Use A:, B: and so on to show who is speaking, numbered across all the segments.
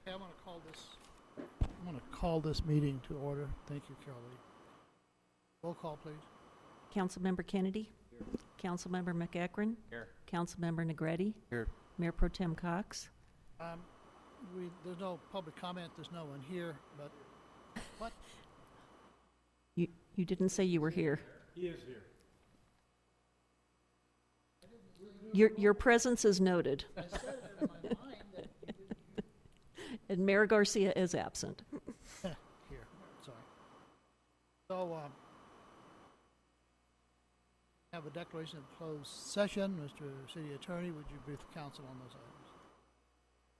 A: Okay, I'm going to call this meeting to order. Thank you, Carol Lee. Roll call, please.
B: Councilmember Kennedy. Here. Councilmember McEachron.
C: Here.
B: Councilmember Negretti.
C: Here.
B: Mayor Pro Tem Cox.
A: There's no public comment. There's no one here, but what?
B: You didn't say you were here.
C: He is here.
B: Your presence is noted.
A: I said it in my mind that you didn't
B: And Mayor Garcia is absent.
A: here. Sorry. So, have a declaration of closed session. Mr. City Attorney, would you brief the council on those items?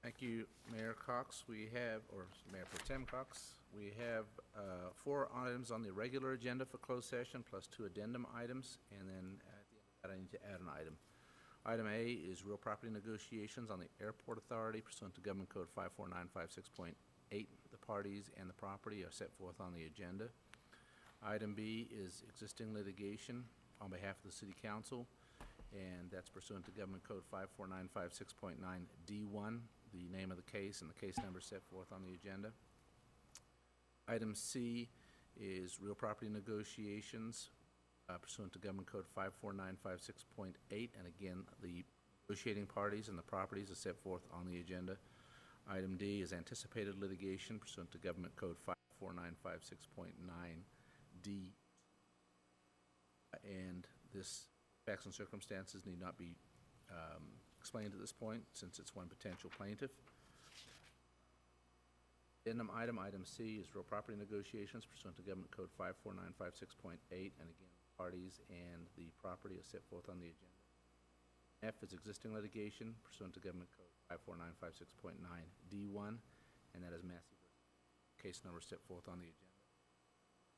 C: Thank you, Mayor Cox. Or Mayor Pro Tem Cox, we have 4 items on the regular agenda for closed session, plus 2 addendum items, and then at the end of that, I need to add an item. Item A is real property negotiations on the Airport Authority pursuant to Government Code 54956.8. The parties and the property are set forth on the agenda. Item B is existing litigation on behalf of the City Council, and that's pursuant to Government Code 54956.9D1, the name of the case and the case number set forth on the agenda. Item C is real property negotiations pursuant to Government Code 54956.8, and again, the negotiating parties and the properties are set forth on the agenda. Item D is anticipated litigation pursuant to Government Code 54956.9D, and this facts and circumstances need not be explained at this point, since it's one potential plaintiff. Addendum item C, is real property negotiations pursuant to Government Code 54956.8, and again, parties and the property are set forth on the agenda. F is existing litigation pursuant to Government Code 54956.9D1, and that is Massey case number set forth on the agenda.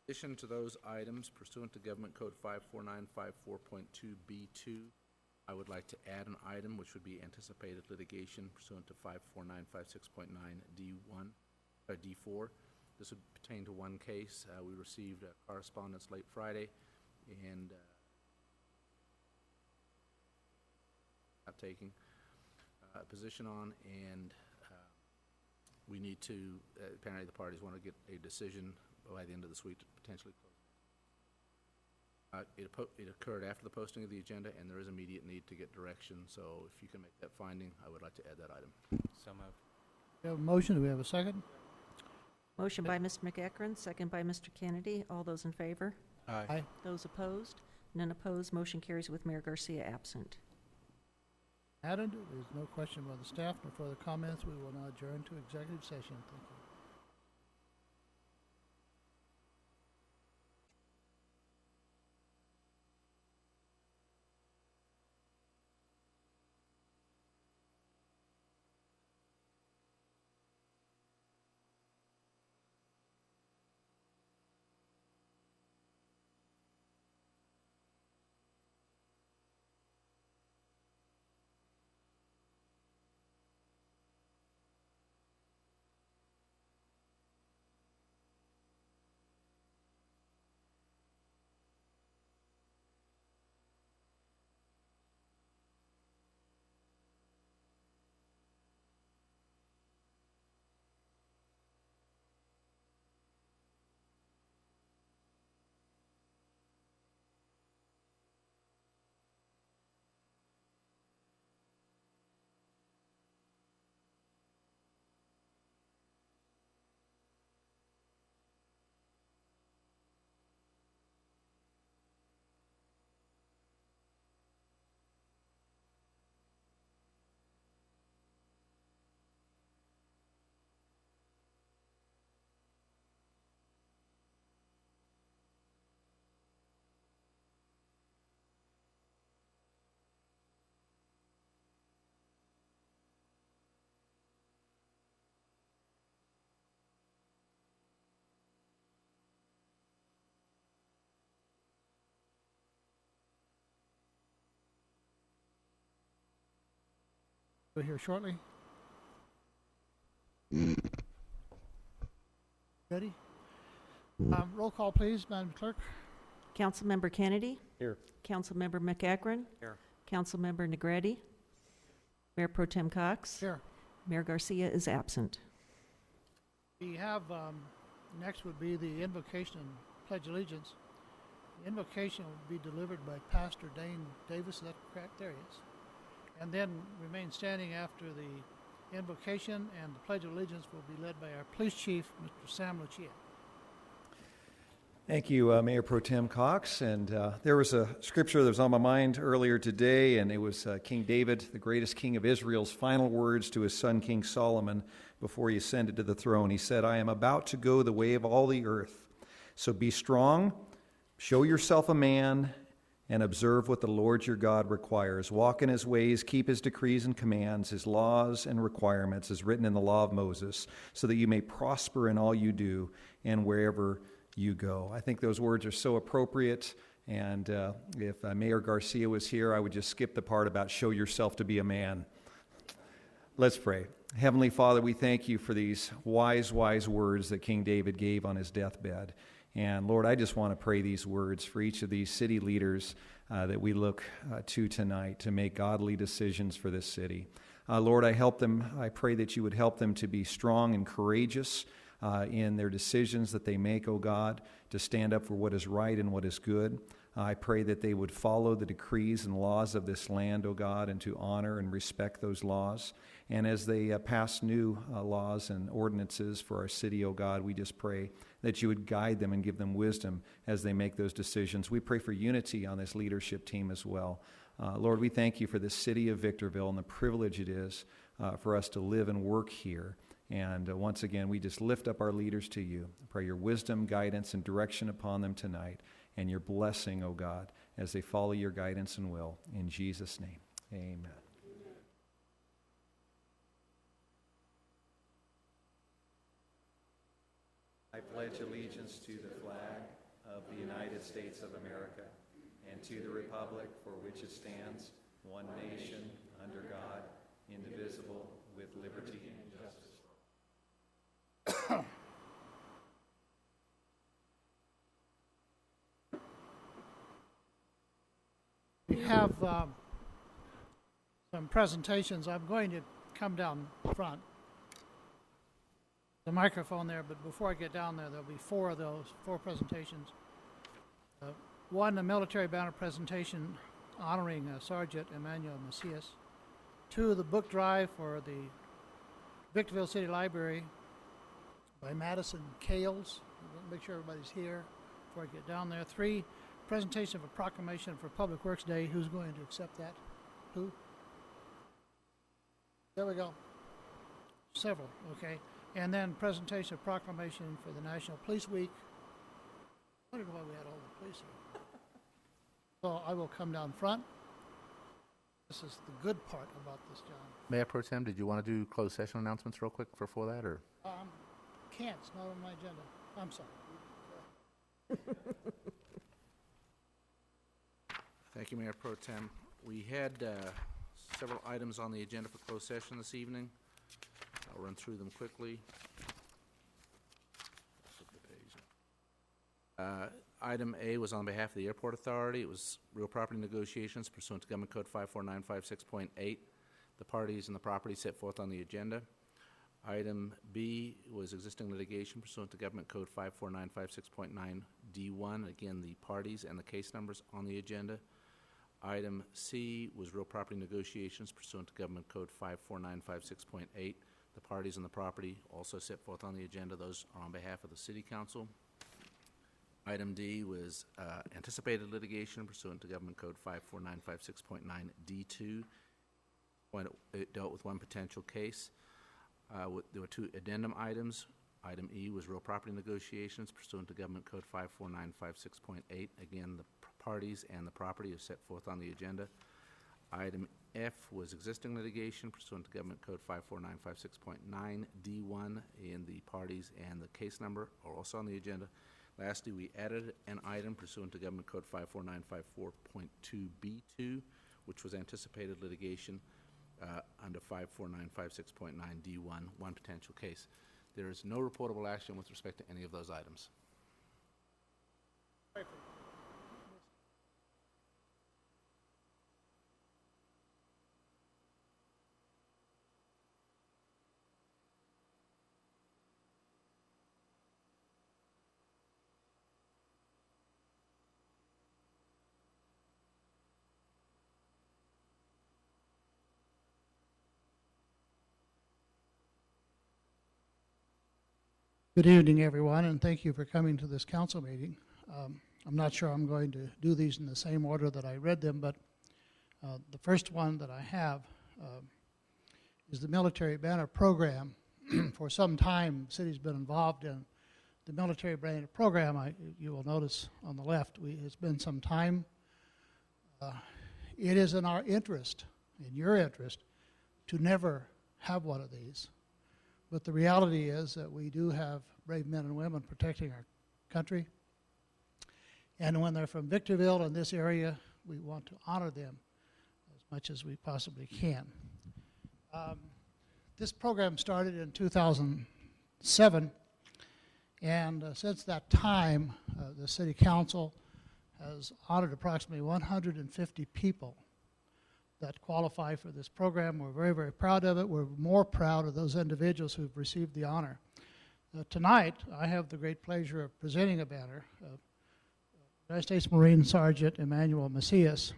C: In addition to those items, pursuant to Government Code 54954.2B2, I would like to add an item which would be anticipated litigation pursuant to 54956.9D1 or D4. This would pertain to one case. We received correspondence late Friday, and not taking a position on, and we need to, apparently the parties want to get a decision by the end of this week to potentially close. It occurred after the posting of the agenda, and there is immediate need to get direction, so if you can make that finding, I would like to add that item. So moved.
A: We have a motion. Do we have a second?
B: Motion by Mr. McEachron, second by Mr. Kennedy. All those in favor?
A: Aye.
B: Those opposed? None opposed. Motion carries with Mayor Garcia absent.
A: Added. There's no question by the staff. No further comments. We will now adjourn to executive session. Thank you. We're here shortly. Ready? Roll call, please, Madam Clerk.
B: Councilmember Kennedy?
C: Here.
B: Councilmember McEachron?
C: Here.
B: Councilmember Negretti? Mayor Pro Tem Cox?
A: Here.
B: Mayor Garcia is absent.
A: We have, next would be the invocation and pledge allegiance. The invocation will be delivered by Pastor Dane Davis. Is that correct? There he is. And then remain standing after the invocation, and the pledge of allegiance will be led by our police chief, Mr. Sam Lucia.
D: Thank you, Mayor Pro Tem Cox. And there was a scripture that was on my mind earlier today, and it was King David, the greatest king of Israel's final words to his son, King Solomon, before he ascended to the throne. He said, "I am about to go the way of all the earth. So be strong, show yourself a man, and observe what the Lord your God requires. Walk in his ways, keep his decrees and commands, his laws and requirements, as written in the law of Moses, so that you may prosper in all you do and wherever you go." I think those words are so appropriate, and if Mayor Garcia was here, I would just skip the part about show yourself to be a man. Let's pray. Heavenly Father, we thank you for these wise words that King David gave on his deathbed. And Lord, I just want to pray these words for each of these city leaders that we look to tonight to make godly decisions for this city. Lord, I pray that you would help them to be strong and courageous in their decisions that they make, O God, to stand up for what is right and what is good. I pray that they would follow the decrees and laws of this land, O God, and to honor and respect those laws. And as they pass new laws and ordinances for our city, O God, we just pray that you would guide them and give them wisdom as they make those decisions. We pray for unity on this leadership team as well. Lord, we thank you for the city of Victorville and the privilege it is for us to live and work here. And once again, we just lift up our leaders to you. Pray your wisdom, guidance, and direction upon them tonight, and your blessing, O God, as they follow your guidance and will. In Jesus' name, amen. I pledge allegiance to the flag of the United States of America and to the republic for which it stands, one nation, under God, indivisible, with liberty and justice.
A: We have some presentations. I'm going to come down front. The microphone there, but before I get down there, there'll be four presentations. One, a military banner presentation honoring Sergeant Emmanuel Macias. Two, the book drive for the Victorville City Library by Madison Kales. Make sure everybody's here before I get down there. Three, presentation of a proclamation for Public Works Day. Who's going to accept that? Who? There we go. Several, okay. And then presentation of proclamation for the National Police Week. I wondered why we had all the police here. So I will come down front. This is the good part about this, John.
C: Mayor Pro Tem, did you want to do closed session announcements real quick before that, or?
A: Can't, it's not on my agenda. I'm sorry.
C: Thank you, Mayor Pro Tem. We had several items on the agenda for closed session this evening. I'll run through them quickly. Flip the page. Item A was on behalf of the Airport Authority. It was real property negotiations pursuant to Government Code 54956.8. The parties and the property set forth on the agenda. Item B was existing litigation pursuant to Government Code 54956.9 D1. Again, the parties and the case numbers on the agenda. Item C was real property negotiations pursuant to Government Code 54956.8. The parties and the property also set forth on the agenda. Those are on behalf of the City Council. Item D was anticipated litigation pursuant to Government Code 54956.9 D2. It dealt with one potential case. There were two addendum items. Item E was real property negotiations pursuant to Government Code 54956.8. Again, the parties and the property are set forth on the agenda. Item F was existing litigation pursuant to Government Code 54956.9 D1, and the parties and the case number are also on the agenda. Lastly, we added an item pursuant to Government Code 54954.2 B2, which was anticipated litigation under 54956.9 D1, one potential case. There is no reportable action with respect to any of those items.
A: Good evening, everyone, and thank you for coming to this council meeting. I'm not sure I'm going to do these in the same order that I read them, but the first one that I have is the Military Banner Program. For some time, the city's been involved in the Military Banner Program. You will notice on the left, it's been some time. It is in our interest, in your interest, to never have one of these. But the reality is that we do have brave men and women protecting our country. And when they're from Victorville in this area, we want to honor them as much as we possibly can. This program started in 2007, and since that time, the City Council has honored approximately 150 people that qualify for this program. We're very, very proud of it. We're more proud of those individuals who've received the honor. Tonight, I have the great pleasure of presenting a banner. United States Marine Sergeant Emmanuel Macias.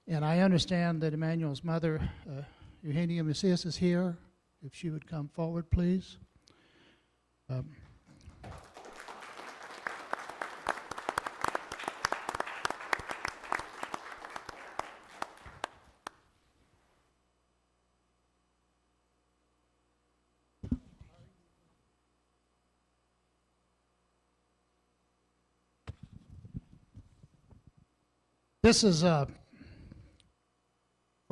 A: And I understand that Emmanuel's mother, Eugenia Macias, is here. If she would come forward, please. This is for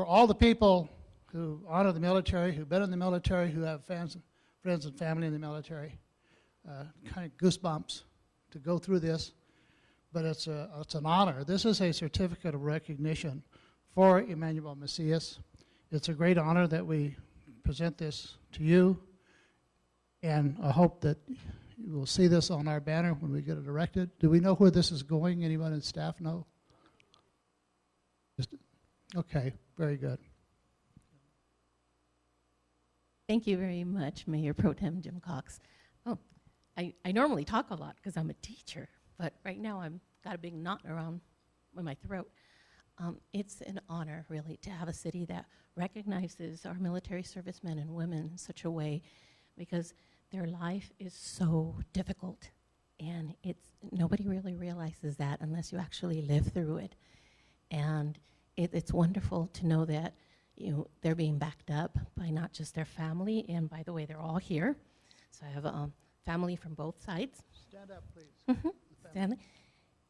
A: all the people who honor the military, who've been in the military, who have friends and family in the military. Kind of goosebumps to go through this, but it's an honor. This is a certificate of recognition for Emmanuel Macias. It's a great honor that we present this to you, and I hope that you will see this on our banner when we get it erected. Do we know where this is going? Anyone in staff know? Okay, very good.
E: Thank you very much, Mayor Pro Tem Jim Cox. Oh, I normally talk a lot because I'm a teacher, but right now I've got a big knot around my throat. It's an honor, really, to have a city that recognizes our military servicemen and women in such a way, because their life is so difficult, and nobody really realizes that unless you actually live through it. And it's wonderful to know that they're being backed up by not just their family, and by the way, they're all here. So I have family from both sides.
A: Stand up, please.
E: Stanley.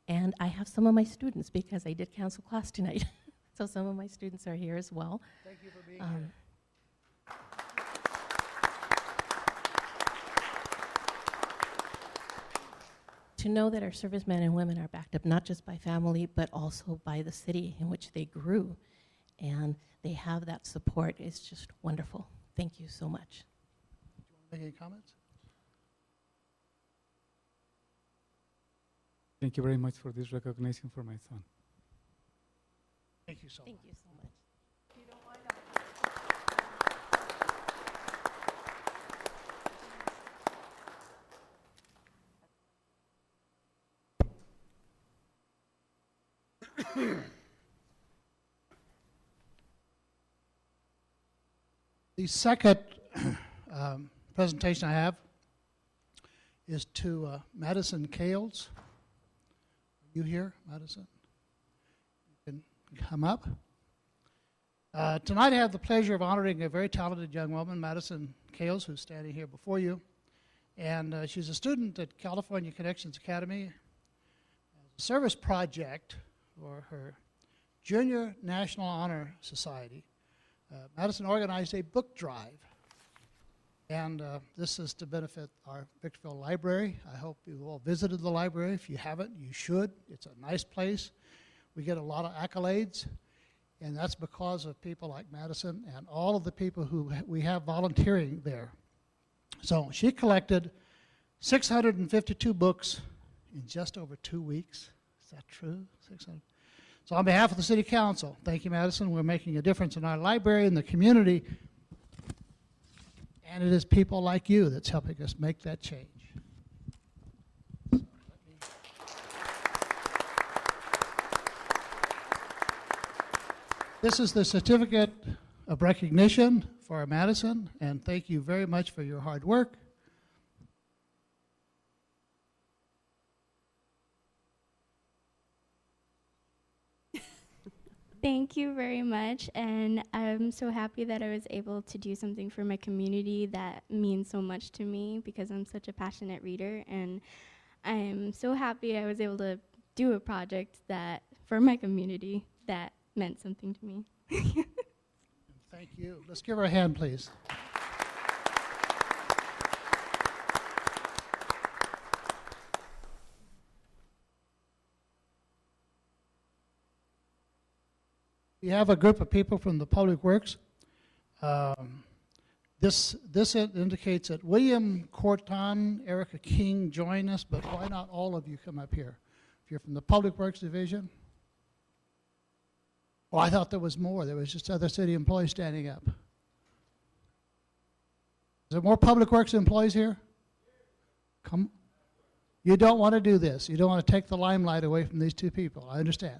E: And I have some of my students, because I did cancel class tonight. So some of my students are here as well.
A: Thank you for being here.
E: To know that our servicemen and women are backed up not just by family, but also by the city in which they grew, and they have that support is just wonderful. Thank you so much.
A: Do you want to make any comments?
F: Thank you very much for this recognition for my son.
A: Thank you so much.
E: Thank you so much.
A: The second presentation I have is to Madison Kales. Are you here, Madison? You can come up. Tonight I have the pleasure of honoring a very talented young woman, Madison Kales, who's standing here before you. And she's a student at California Connections Academy. As a service project for her Junior National Honor Society, Madison organized a book drive, and this is to benefit our Victorville Library. I hope you all visited the library. If you haven't, you should. It's a nice place. We get a lot of accolades, and that's because of people like Madison and all of the people who we have volunteering there. So she collected 652 books in just over 2 weeks. Is that true? 600. So on behalf of the City Council, thank you, Madison. We're making a difference in our library and the community, and it is people like you that's helping us make that change. This is the certificate of recognition for Madison, and thank you very much for your hard work.
G: Thank you very much, and I'm so happy that I was able to do something for my community that means so much to me because I'm such a passionate reader, and I'm so happy I was able to do a project that for my community that meant something to me.
A: Thank you. Let's give her a hand, please. We have a group of people from the Public Works. This indicates that William Corton, Erica King join us, but why not all of you come up here? If you're from the Public Works Division. Oh, I thought there was more. There was just other city employees standing up. Is there more Public Works employees here? Come. You don't want to do this. You don't want to take the limelight away from these two people. I understand.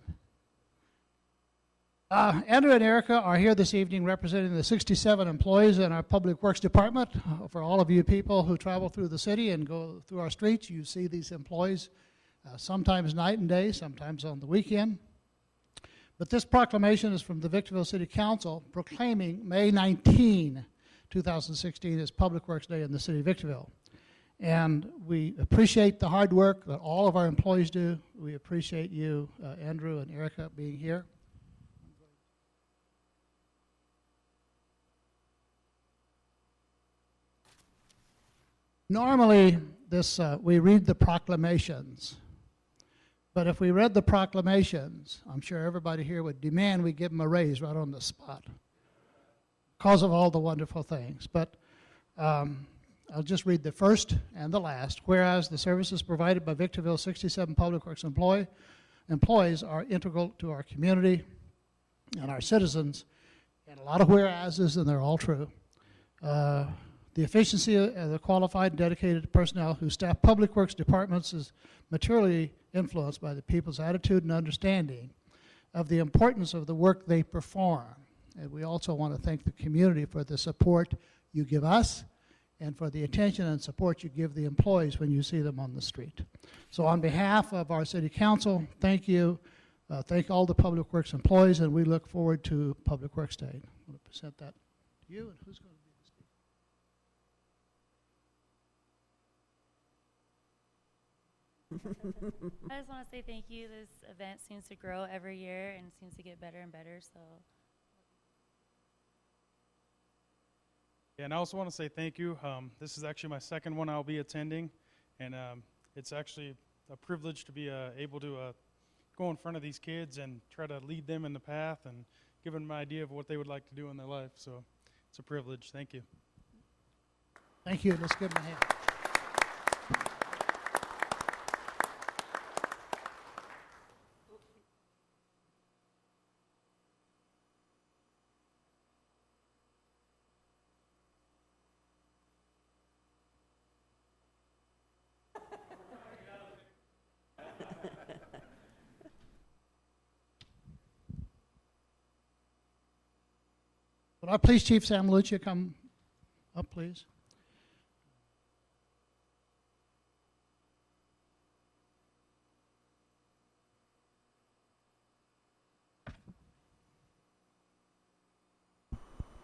A: Andrew and Erica are here this evening representing the 67 employees in our Public Works Department. For all of you people who travel through the city and go through our streets, you see these employees sometimes night and day, sometimes on the weekend. But this proclamation is from the Victorville City Council proclaiming May 19, 2016 as Public Works Day in the city of Victorville. And we appreciate the hard work that all of our employees do. We appreciate you, Andrew and Erica, being here. Normally, we read the proclamations. But if we read the proclamations, I'm sure everybody here would demand we give them a raise right on the spot because of all the wonderful things. But I'll just read the first and the last. Whereas the services provided by Victorville 67 Public Works employees are integral to our community and our citizens. And a lot of whereases, and they're all true. The efficiency of the qualified and dedicated personnel who staff Public Works departments is materially influenced by the people's attitude and understanding of the importance of the work they perform. And we also want to thank the community for the support you give us and for the attention and support you give the employees when you see them on the street. So on behalf of our City Council, thank you. Thank all the Public Works employees, and we look forward to Public Works Day. I'm going to present that to you, and who's going to be the speaker?
H: I just want to say thank you. This event seems to grow every year and seems to get better and better. So,
I: yeah, and I also want to say thank you. This is actually my second one I'll be attending, and it's actually a privilege to be able to go in front of these kids and try to lead them in the path and give them an idea of what they would like to do in their life. So it's a privilege. Thank you.
A: Thank you. Let's give them a hand. Would our Police Chief Sam Lucia come up, please?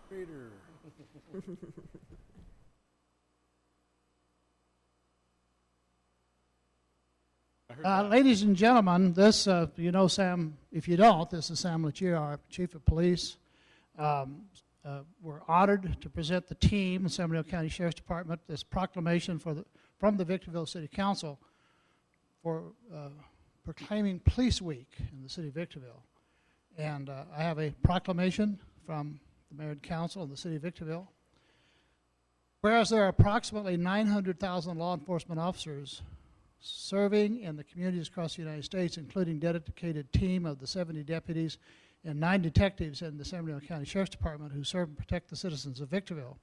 J: Raider.
A: Ladies and gentlemen, this, you know Sam, if you don't, this is Sam Lucia, our Chief of Police. We're honored to present the team, the San Bernardino County Sheriff's Department, this proclamation from the Victorville City Council for proclaiming Police Week in the city of Victorville. And I have a proclamation from the Mayor and Council of the city of Victorville. Whereas there are approximately 900,000 law enforcement officers serving in the communities across the United States, including a dedicated team of the 70 deputies and 9 detectives in the San Bernardino County Sheriff's Department who serve and protect the citizens of Victorville.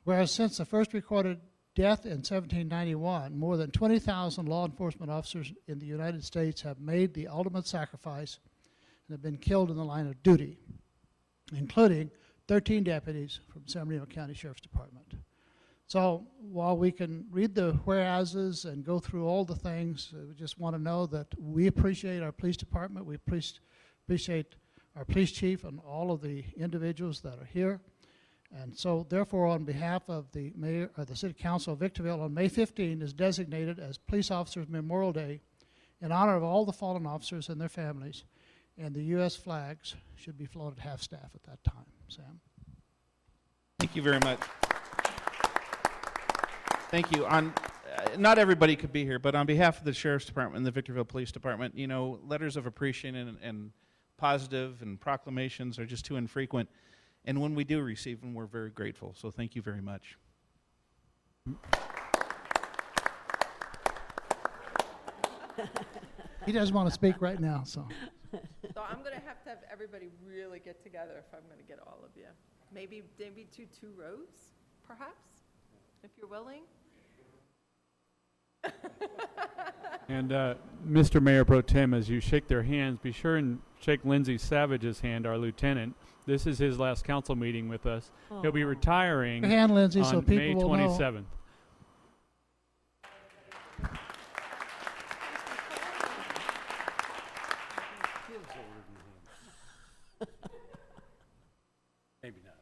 A: Whereas since the first recorded death in 1791, more than 20,000 law enforcement officers in the United States have made the ultimate sacrifice and have been killed in the line of duty, including 13 deputies from San Bernardino County Sheriff's Department. So while we can read the whereases and go through all the things, we just want to know that we appreciate our police department. We appreciate our police chief, and all of the individuals that are here. And so, therefore, on behalf of the mayor, or the City Council of Victorville, on May 15 is designated as Police Officers Memorial Day in honor of all the fallen officers and their families, and the U.S. flags should be floated half-staff at that time. Sam?
J: Thank you very much. Thank you. Not everybody could be here, but on behalf of the Sheriff's Department and the Victorville Police Department, you know, letters of appreciation and positive and proclamations are just too infrequent. And when we do receive them, we're very grateful. So thank you very much.
A: He doesn't want to speak right now, so.
K: So I'm going to have everybody really get together if I'm going to get all of you. Maybe two rows, perhaps, if you're willing.
F: And Mr. Mayor Pro Tem, as you shake their hands, be sure and shake Lindsay Savage's hand, our lieutenant. This is his last council meeting with us. He'll be retiring
A: Your hand, Lindsay,
F: on
A: so people
F: May
A: will know.
F: 27th.
J: Maybe not.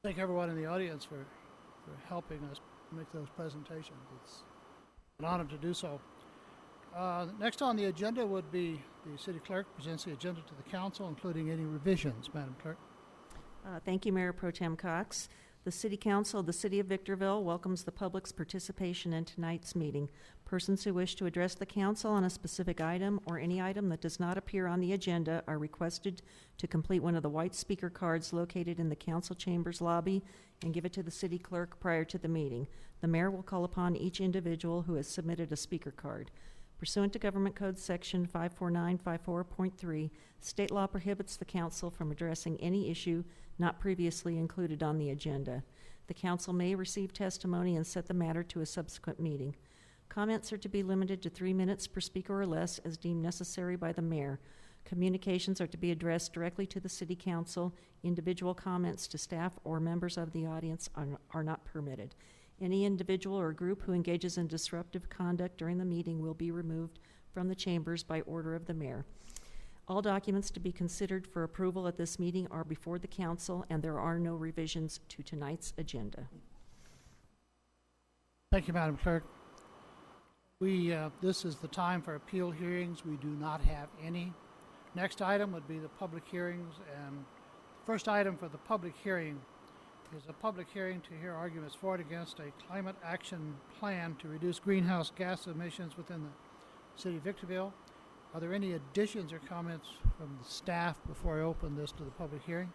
A: Thank everyone in the audience for helping us make those presentations. It's an honor to do so. Next on the agenda would be the city clerk presents the agenda to the council, including any revisions. Madam Clerk.
B: Thank you, Mayor Pro Tem Cox. The City Council of the City of Victorville welcomes the public's participation in tonight's meeting. Persons who wish to address the council on a specific item or any item that does not appear on the agenda are requested to complete one of the white speaker cards located in the council chambers lobby and give it to the city clerk prior to the meeting. The mayor will call upon each individual who has submitted a speaker card. Pursuant to Government Code Section 54954.3, state law prohibits the council from addressing any issue not previously included on the agenda. The council may receive testimony and set the matter to a subsequent meeting. Comments are to be limited to 3 minutes per speaker or less as deemed necessary by the mayor. Communications are to be addressed directly to the city council. Individual comments to staff or members of the audience are not permitted. Any individual or group who engages in disruptive conduct during the meeting will be removed from the chambers by order of the mayor. All documents to be considered for approval at this meeting are before the council, and there are no revisions to tonight's agenda.
A: Thank you, Madam Clerk. This is the time for appeal hearings. We do not have any. Next item would be the public hearings, and first item for the public hearing is a public hearing to hear arguments for and against a climate action plan to reduce greenhouse gas emissions within the city of Victorville. Are there any additions or comments from the staff before I open this to the public hearing?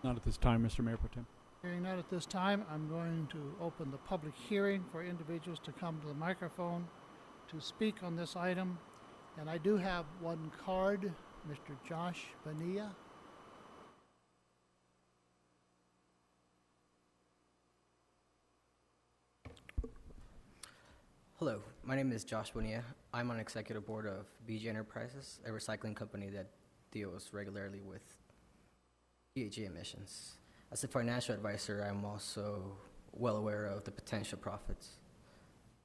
F: Not at this time, Mr. Mayor Pro Tem.
A: Hearing none at this time, I'm going to open the public hearing for individuals to come to the microphone to speak on this item. And I do have one card, Mr. Josh Bonilla.
L: Hello, my name is Josh Bonilla. I'm on executive board of BG Enterprises, a recycling company that deals regularly with GHG emissions. As a financial advisor, I'm also well aware of the potential profits.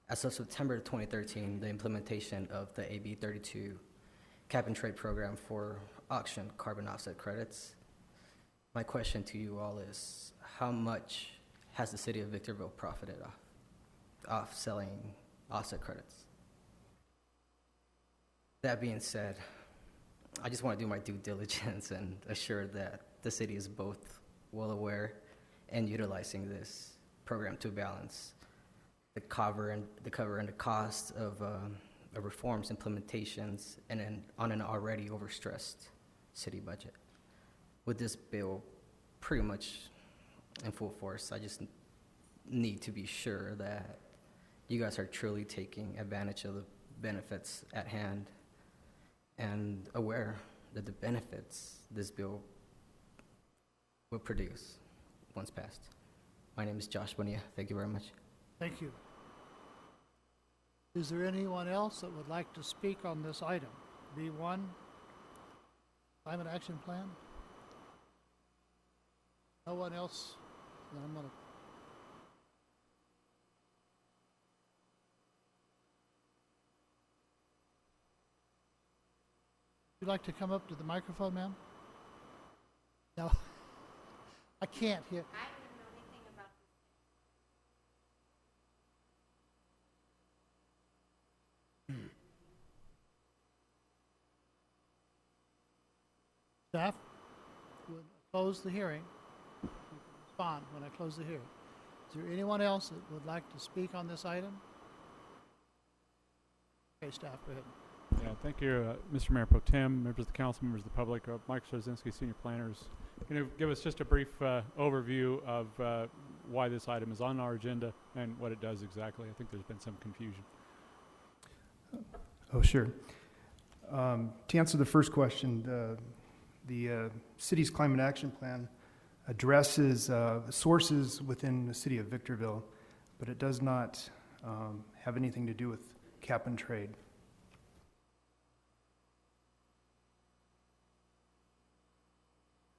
L: As of September 2013, the implementation of the AB 32 cap and trade program for auction carbon offset credits. My question to you all is, how much has the city of Victorville profited off selling offset credits? That being said, I just want to do my due diligence and assure that the city is both well aware and utilizing this program to balance the cover and the cost of reforms, implementations, and on an already overstressed city budget. With this bill pretty much in full force, I just need to be sure that you guys are truly taking advantage of the benefits at hand and aware that the benefits this bill will produce once passed. My name is Josh Bonilla. Thank you very much.
A: Thank you. Is there anyone else that would like to speak on this item? B1, Climate Action Plan? No one else? Then I'm going to... Would you like to come up to the microphone, ma'am? No. I can't hear.
M: I wouldn't know anything about this.
A: Staff would close the hearing. You can respond when I close the hearing. Is there anyone else that would like to speak on this item? Okay, staff, go ahead.
F: Yeah, thank you, Mr. Mayor Pro Tem, members of the council, members of the public. Mike Straczynski, Senior Planners. Can you give us just a brief overview of why this item is on our agenda and what it does exactly? I think there's been some confusion.
N: Oh, sure. To answer the first question, the city's climate action plan addresses sources within the city of Victorville, but it does not have anything to do with cap and trade.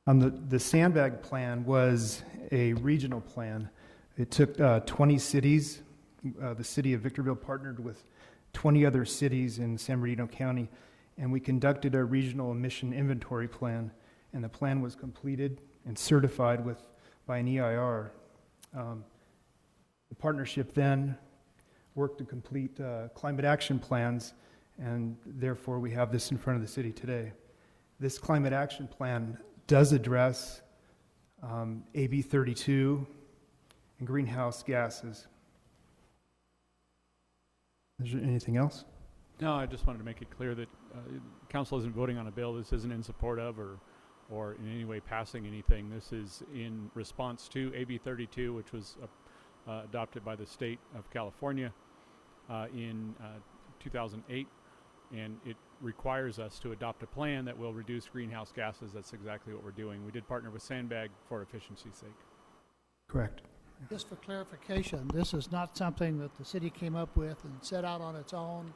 N: The Sandbag plan was a regional plan. It took 20 cities. The city of Victorville partnered with 20 other cities in San Bernardino County, and we conducted a regional emission inventory plan, and the plan was completed and certified by an EIR. The partnership then worked to complete climate action plans, and therefore we have this in front of the city today. This climate action plan does address AB 32 and greenhouse gases. Is there anything else?
F: No, I just wanted to make it clear that council isn't voting on a bill. This isn't in support of or in any way passing anything. This is in response to AB 32, which was adopted by the state of California in 2008, and it requires us to adopt a plan that will reduce greenhouse gases. That's exactly what we're doing. We did partner with Sandbag for efficiency's sake.
N: Correct.
A: Just for clarification, this is not something that the city came up with and set out on its own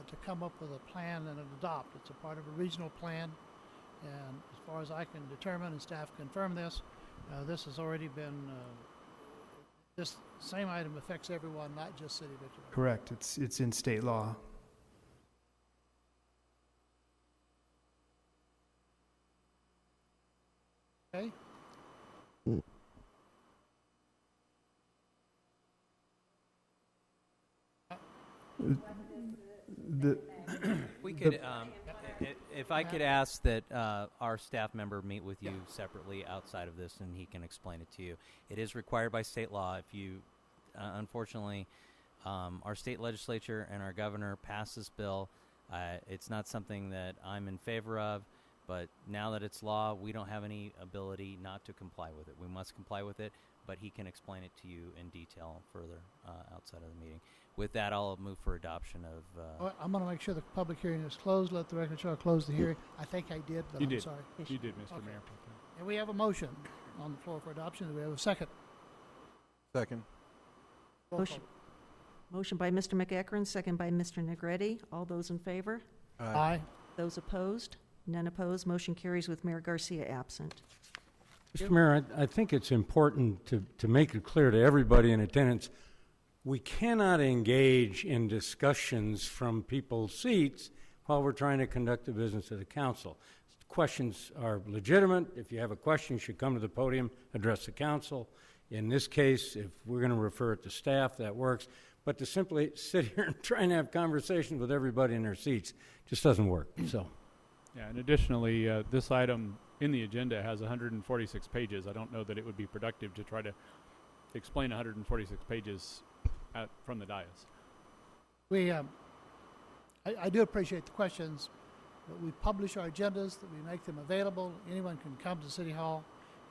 A: to come up with a plan and adopt. It's a part of a regional plan, and as far as I can determine, and staff confirm this, this has already been, this same item affects everyone, not just City of Victorville.
N: Correct. It's in state law.
A: Okay.
O: We could, if I could ask that our staff member meet with you separately outside of this, and he can explain it to you. It is required by state law. If you, unfortunately, our state legislature and our governor passed this bill. It's not something that I'm in favor of. But now that it's law, we don't have any ability not to comply with it. We must comply with it, but he can explain it to you in detail further outside of the meeting. With that, I'll move for adoption of...
A: I'm going to make sure the public hearing is closed. Let the record show I closed the hearing. I think I did, but I'm sorry.
F: You did, Mr. Mayor.
A: And we have a motion on the floor for adoption. Do we have a second?
P: Second.
B: Motion by Mr. McEachern, second by Mr. Negretti. All those in favor?
A: Aye.
B: Those opposed? None opposed. Motion carries with Mayor Garcia absent.
Q: Mr. Mayor, I think it's important to make it clear to everybody in attendance, we cannot engage in discussions from people's seats while we're trying to conduct the business of the council. Questions are legitimate. If you have a question, you should come to the podium, address the council. In this case, if we're going to refer it to staff, that works. But to simply sit here and try and have conversations with everybody in their seats just doesn't work. So.
F: Yeah, and additionally, this item in the agenda has 146 pages. I don't know that it would be productive to try to explain 146 pages from the dais.
A: I do appreciate the questions, But we publish our agendas, that we make them available. Anyone can come to City Hall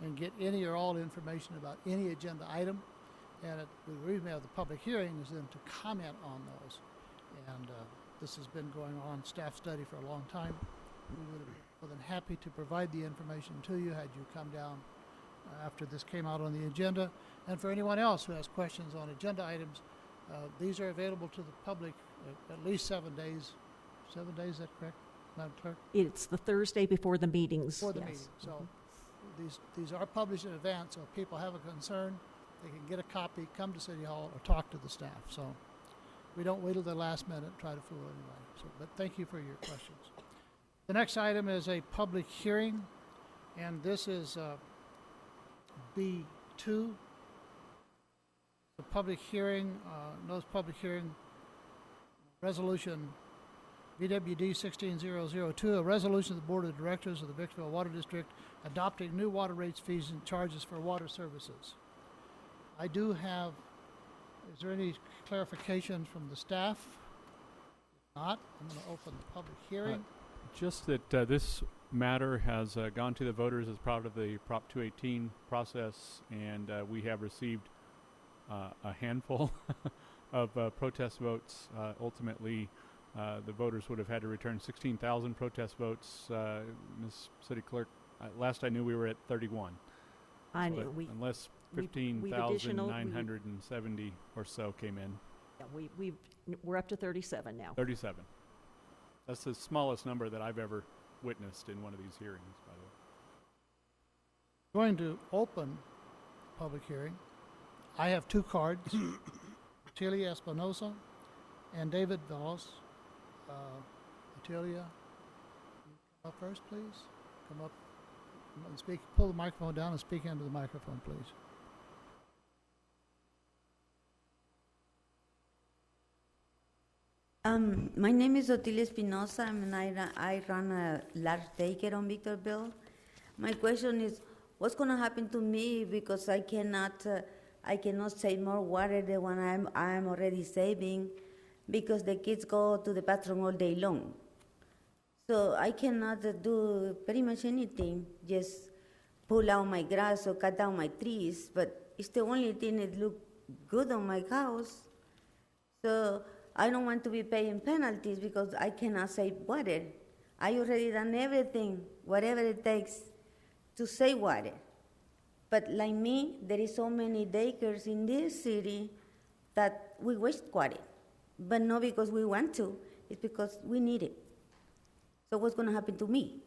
A: and get any or all information about any agenda item. And the reason we have the public hearing is then to comment on those. And this has been going on, staff study, for a long time. We would have been more than happy to provide the information to you had you come down after this came out on the agenda. And for anyone else who has questions on agenda items, these are available to the public at least 7 days. 7 days, is that correct, Madam Clerk?
B: It's the Thursday before the meetings.
A: Before the
B: yes.
A: meeting. So these are published in advance, so if people have a concern, they can get a copy, come to City Hall, or talk to the staff. So we don't wait till the last minute and try to fool anybody. So, but thank you for your questions. The next item is a public hearing, and this is B2. The public hearing, notice public hearing, resolution VWD 16002, a resolution of the Board of Directors of the Victorville Water District adopting new water rates, fees, and charges for water services. I do have, is there any clarification from the staff? If not, I'm going to open the public hearing.
F: Just that this matter has gone to the voters as part of the Prop 218 process, and we have received a handful of protest votes. Ultimately, the voters would have had to return 16,000 protest votes. Ms. City Clerk, last I knew we were at 31.
B: I know.
F: Unless 15,970 or so came in.
B: Yeah, we're up to 37 now.
F: 37. That's the smallest number that I've ever witnessed in one of these hearings, by the way.
A: Going to open public hearing. I have two cards, Atilia Espinosa and David Vellos. Atilia, come up first, please. Come up and speak. Pull the microphone down and speak into the microphone, please.
M: My name is Otilia Espinosa, and I run a large daycare on Victorville. My question is, what's going to happen to me because I cannot save more water than what I'm already saving because the kids go to the bathroom all day long. So I cannot do pretty much anything, just pull out my grass or cut down my trees, but it's the only thing that look good on my house. So I don't want to be paying penalties because I cannot save water. I already done everything, whatever it takes to save water. But like me, there is so many daycares in this city that we waste water. But not because we want to, it's because we need it. So what's going to happen to me?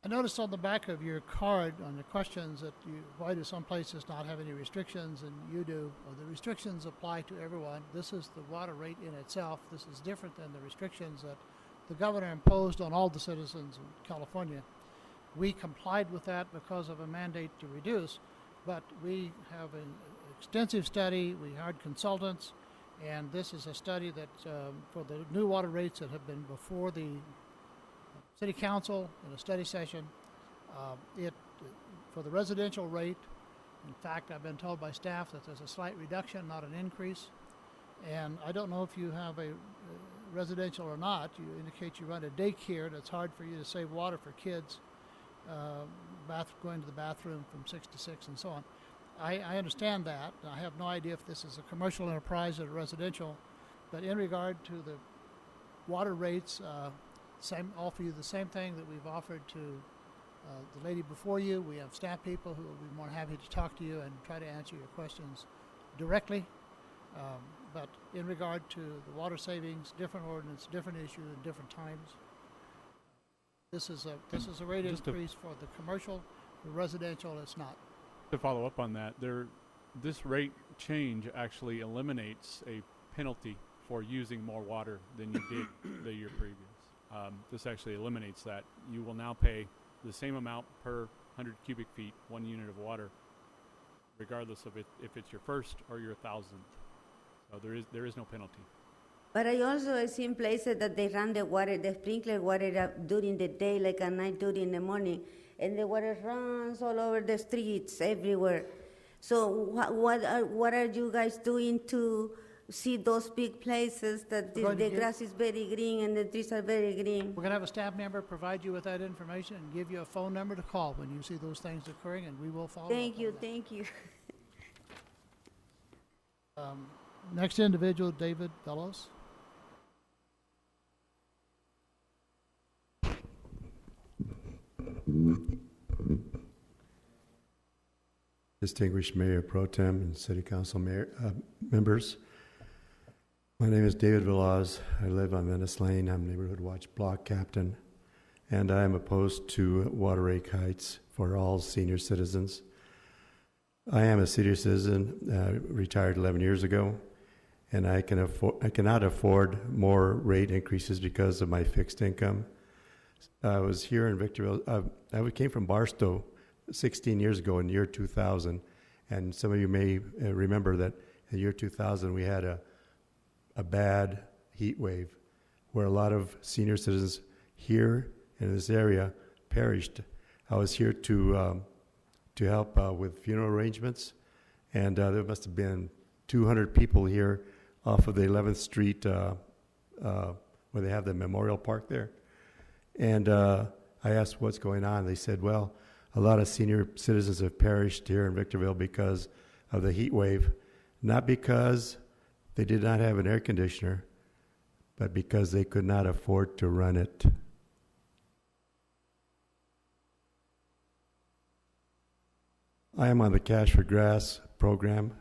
A: I noticed on the back of your card, on the questions, that why do some places not have any restrictions and you do? Well, the restrictions apply to everyone. This is the water rate in itself. This is different than the restrictions that the governor imposed on all the citizens in California. We complied with that because of a mandate to reduce, but we have an extensive study. We hired consultants, and this is a study that for the new water rates that have been before the City Council in a study session. For the residential rate, in fact, I've been told by staff that there's a slight reduction, not an increase. And I don't know if you have a residential or not. You indicate you run a daycare, and it's hard for you to save water for kids going to the bathroom from 6 to 6 and so on. I understand that. I have no idea if this is a commercial enterprise or residential, but in regard to the water rates, offer you the same thing that we've offered to the lady before you. We have staff people who will be more happy to talk to you and try to answer your questions directly. But in regard to the water savings, different ordinance, different issue at different times. This is a rate increase for the commercial. The residential, it's not.
F: To follow up on that, this rate change actually eliminates a penalty for using more water than you did the year previous. This actually eliminates that. You will now pay the same amount per 100 cubic feet, 1 unit of water, regardless of if it's your first or your 1,000th. So there is no penalty.
M: But I also seen places that they run the sprinkler water during the day, like at night, during the morning, and the water runs all over the streets, everywhere. So what are you guys doing to see those big places that
A: We're going to
M: the
A: give-
M: grass is very green and the trees are very green.
A: We're going to have a staff member provide you with that information and give you a phone number to call when you see those things occurring, and we will follow up
M: Thank
A: on
M: you,
A: that.
M: thank you.
A: Next individual, David Bellows.
R: Distinguished Mayor Pro Tem and City Council members. My name is David Velaz. I live on Venice Lane. I'm Neighborhood Watch Block Captain, and I am opposed to water rate hikes for all senior citizens. I am a senior citizen, retired 11 years ago, and I cannot afford more rate increases because of my fixed income. I was here in Victorville. I came from Barstow 16 years ago in the year 2000, and some of you may remember that in the year 2000 we had a bad heat wave where a lot of senior citizens here in this area perished. I was here to help with funeral arrangements, and there must have been 200 people here off of the 11th Street where they have the memorial park there. And I asked what's going on. They said, well, a lot of senior citizens have perished here in Victorville because of the heat wave, not because they did not have an air conditioner, but because they could not afford to run it. I am on the Cash for Grass program.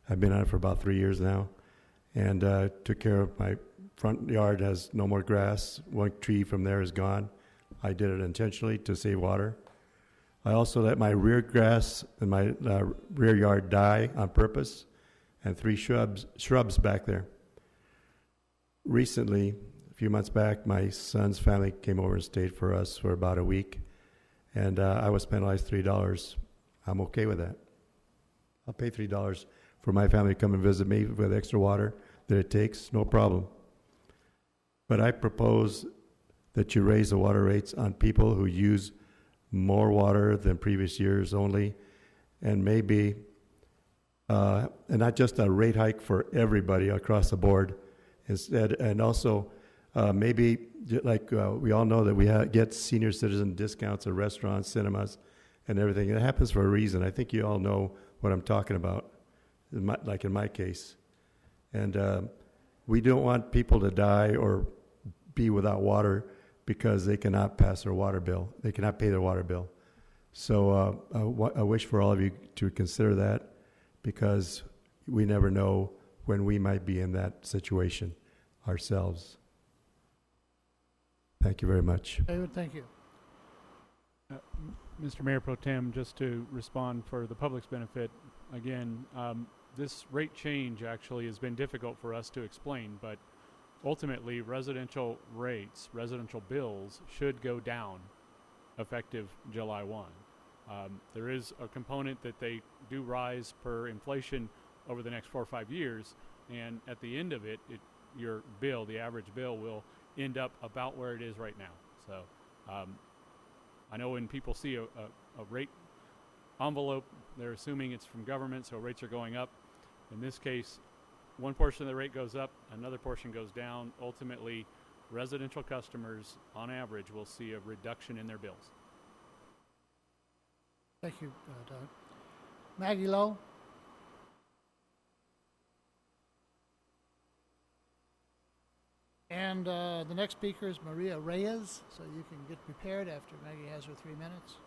R: I've been on it for about 3 years now, and took care of my front yard has no more grass. One tree from there is gone. I did it intentionally to save water. I also let my rear grass in my rear yard die on purpose, and 3 shrubs back there. Recently, a few months back, my son's family came over and stayed for us for about a week, and I was penalized $3. I'm okay with that. I'll pay $3 for my family to come and visit me with extra water that it takes, no problem. But I propose that you raise the water rates on people who use more water than previous years only, and maybe, and not just a rate hike for everybody across the board, instead, and also maybe, like we all know that we get senior citizen discounts at restaurants, cinemas, and everything. It happens for a reason. I think you all know what I'm talking about, like in my case. And we don't want people to die or be without water because they cannot pass their water bill. They cannot pay their water bill. So I wish for all of you to consider that, because we never know when we might be in that situation ourselves. Thank you very much.
A: David, thank you.
F: Mr. Mayor Pro Tem, just to respond for the public's benefit, again, this rate change actually has been difficult for us to explain, but ultimately residential rates, residential bills should go down effective July 1. There is a component that they do rise per inflation over the next 4 or 5 years, and at the end of it, your bill, the average bill, will end up about where it is right now. So I know when people see a rate envelope, they're assuming it's from government, so rates are going up. In this case, one portion of the rate goes up, another portion goes down. Ultimately, residential customers, on average, will see a reduction in their bills.
A: Thank you, Doug. Maggie Lowe. And the next speaker is Maria Reyes, so you can get prepared after Maggie has her 3 minutes.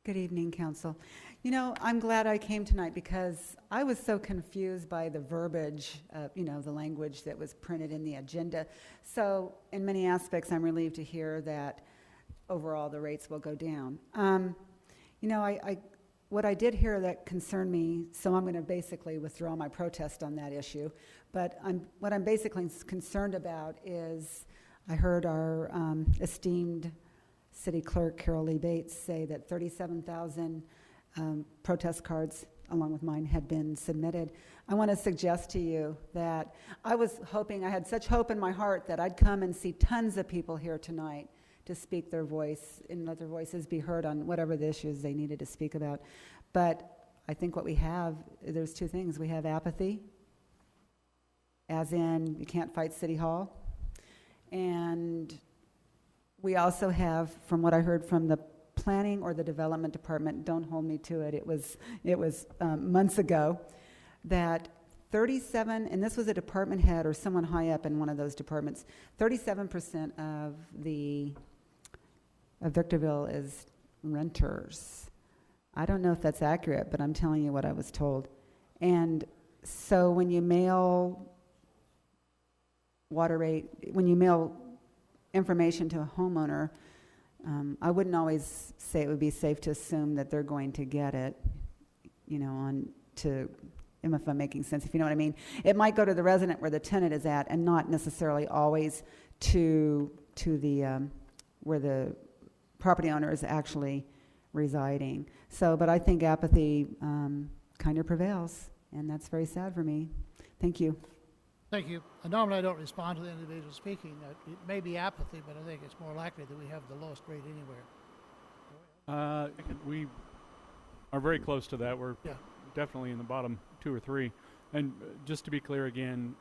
S: Good evening, Council. You know, I'm glad I came tonight because I was so confused by the verbiage, the language that was printed in the agenda. So in many aspects, I'm relieved to hear that overall the rates will go down. What I did hear that concerned me, so I'm going to basically withdraw my protest on that issue. But what I'm basically concerned about is I heard our esteemed City Clerk Carol Lee Bates say that 37,000 protest cards, along with mine, had been submitted. I want to suggest to you that I had such hope in my heart that I'd come and see tons of people here tonight to speak their voice and let their voices be heard on whatever the issues they needed to speak about. But I think what we have, there's two things. We have apathy, as in you can't fight City Hall. And we also have, from what I heard from the planning or the development department, don't hold me to it, it was months ago, that 37, and this was a department head or someone high up in one of those departments, 37% of Victorville is renters. I don't know if that's accurate, but I'm telling you what I was told. And so when you mail when you mail information to a homeowner, I wouldn't always say it would be safe to assume that they're going to get it, if I'm making sense, if you know what I mean. It might go to the resident where the tenant is at and not necessarily always to the where the property owner is actually residing. So, but I think apathy kind of prevails, and that's very sad for me. Thank you.
A: Thank you. Normally I don't respond to the individual speaking. It may be apathy, but I think it's more likely that we have the lowest rate anywhere.
F: We are very close to that. We're definitely in the bottom 2 or 3. And just to be clear again,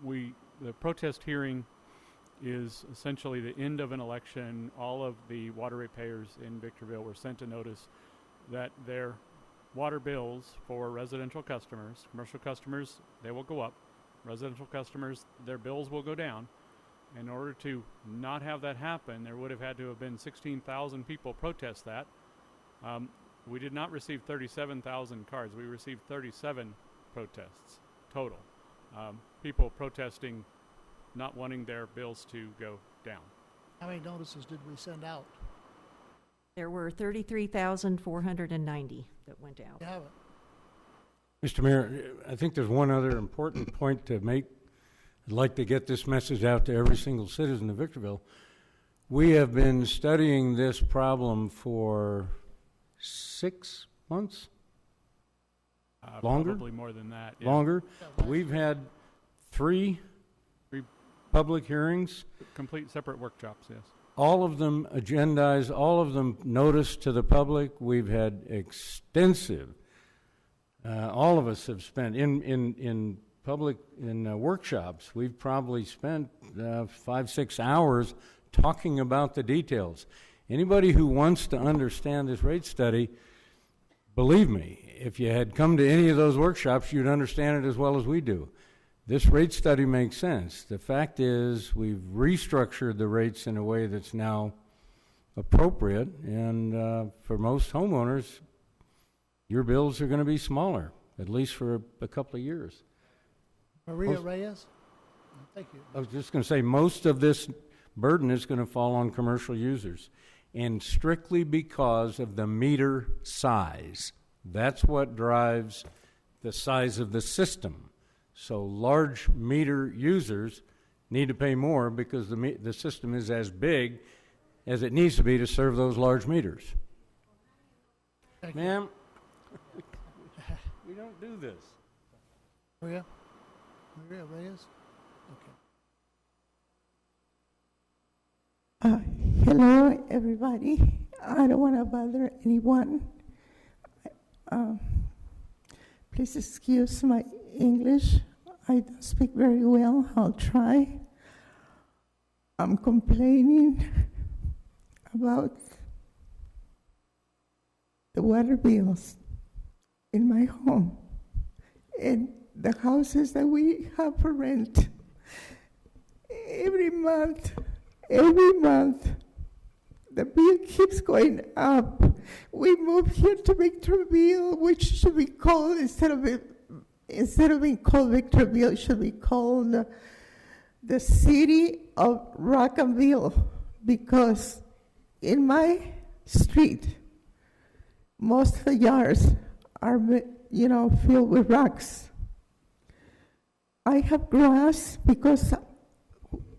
F: the protest hearing is essentially the end of an election. All of the water ratepayers in Victorville were sent a notice that their water bills for residential customers, commercial customers, they will go up. Residential customers, their bills will go down. In order to not have that happen, there would have had to have been 16,000 people protest that. We did not receive 37,000 cards. We received 37 protests total. People protesting not wanting their bills to go down.
A: How many notices did we send out?
B: There were 33,490 that went out.
A: You have it.
Q: Mr. Mayor, I think there's one other important point to make. I'd like to get this message out to every single citizen of Victorville. We have been studying this problem for 6 months? Longer?
F: Probably more than that. Yeah.
Q: Longer? We've had 3 public hearings.
F: Complete separate workshops, yes.
Q: All of them agendized, all of them noticed to the public. We've had extensive, all of us have spent, in workshops, we've probably spent 5-6 hours talking about the details. Anybody who wants to understand this rate study, believe me, if you had come to any of those workshops, you'd understand it as well as we do. This rate study makes sense. The fact is, we've restructured the rates in a way that's now appropriate, and for most homeowners, your bills are going to be smaller, at least for a couple of years.
A: Maria Reyes? Thank you.
Q: I was just going to say, most of this burden is going to fall on commercial users, and strictly because of the meter size. That's what drives the size of the system. So large meter users need to pay more because the system is as big as it needs to be to serve those large meters. Ma'am, we don't do this.
A: Maria Reyes? Okay.
T: Hello, everybody. I don't want to bother anyone. Please excuse my English. I don't speak very well. I'll try. I'm complaining about the water bills in my home and the houses that we have for rent. Every month, the bill keeps going up. We moved here to Victorville, which should be called, instead of being called Victorville, it should be called the city of Rockville, because in my street, most of the yards are, filled with rocks. I have grass because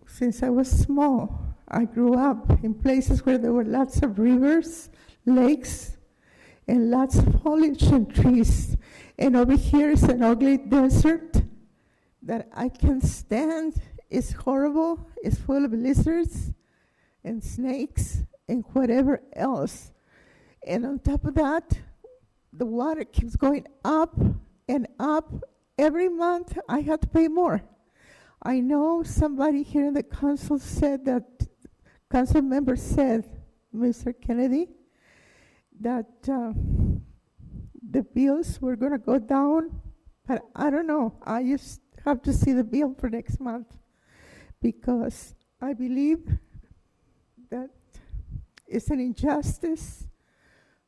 T: since I was small, I grew up in places where there were lots of rivers, lakes, and lots of foliage and trees. And over here is an ugly desert that I can't stand. It's horrible. It's full of lizards and snakes and whatever else. And on top of that, the water keeps going up and up. Every month I have to pay more. I know somebody here in the council said that, council member said, Mr. Kennedy, that the bills were going to go down, but I don't know. I just have to see the bill for next month because I believe that it's an injustice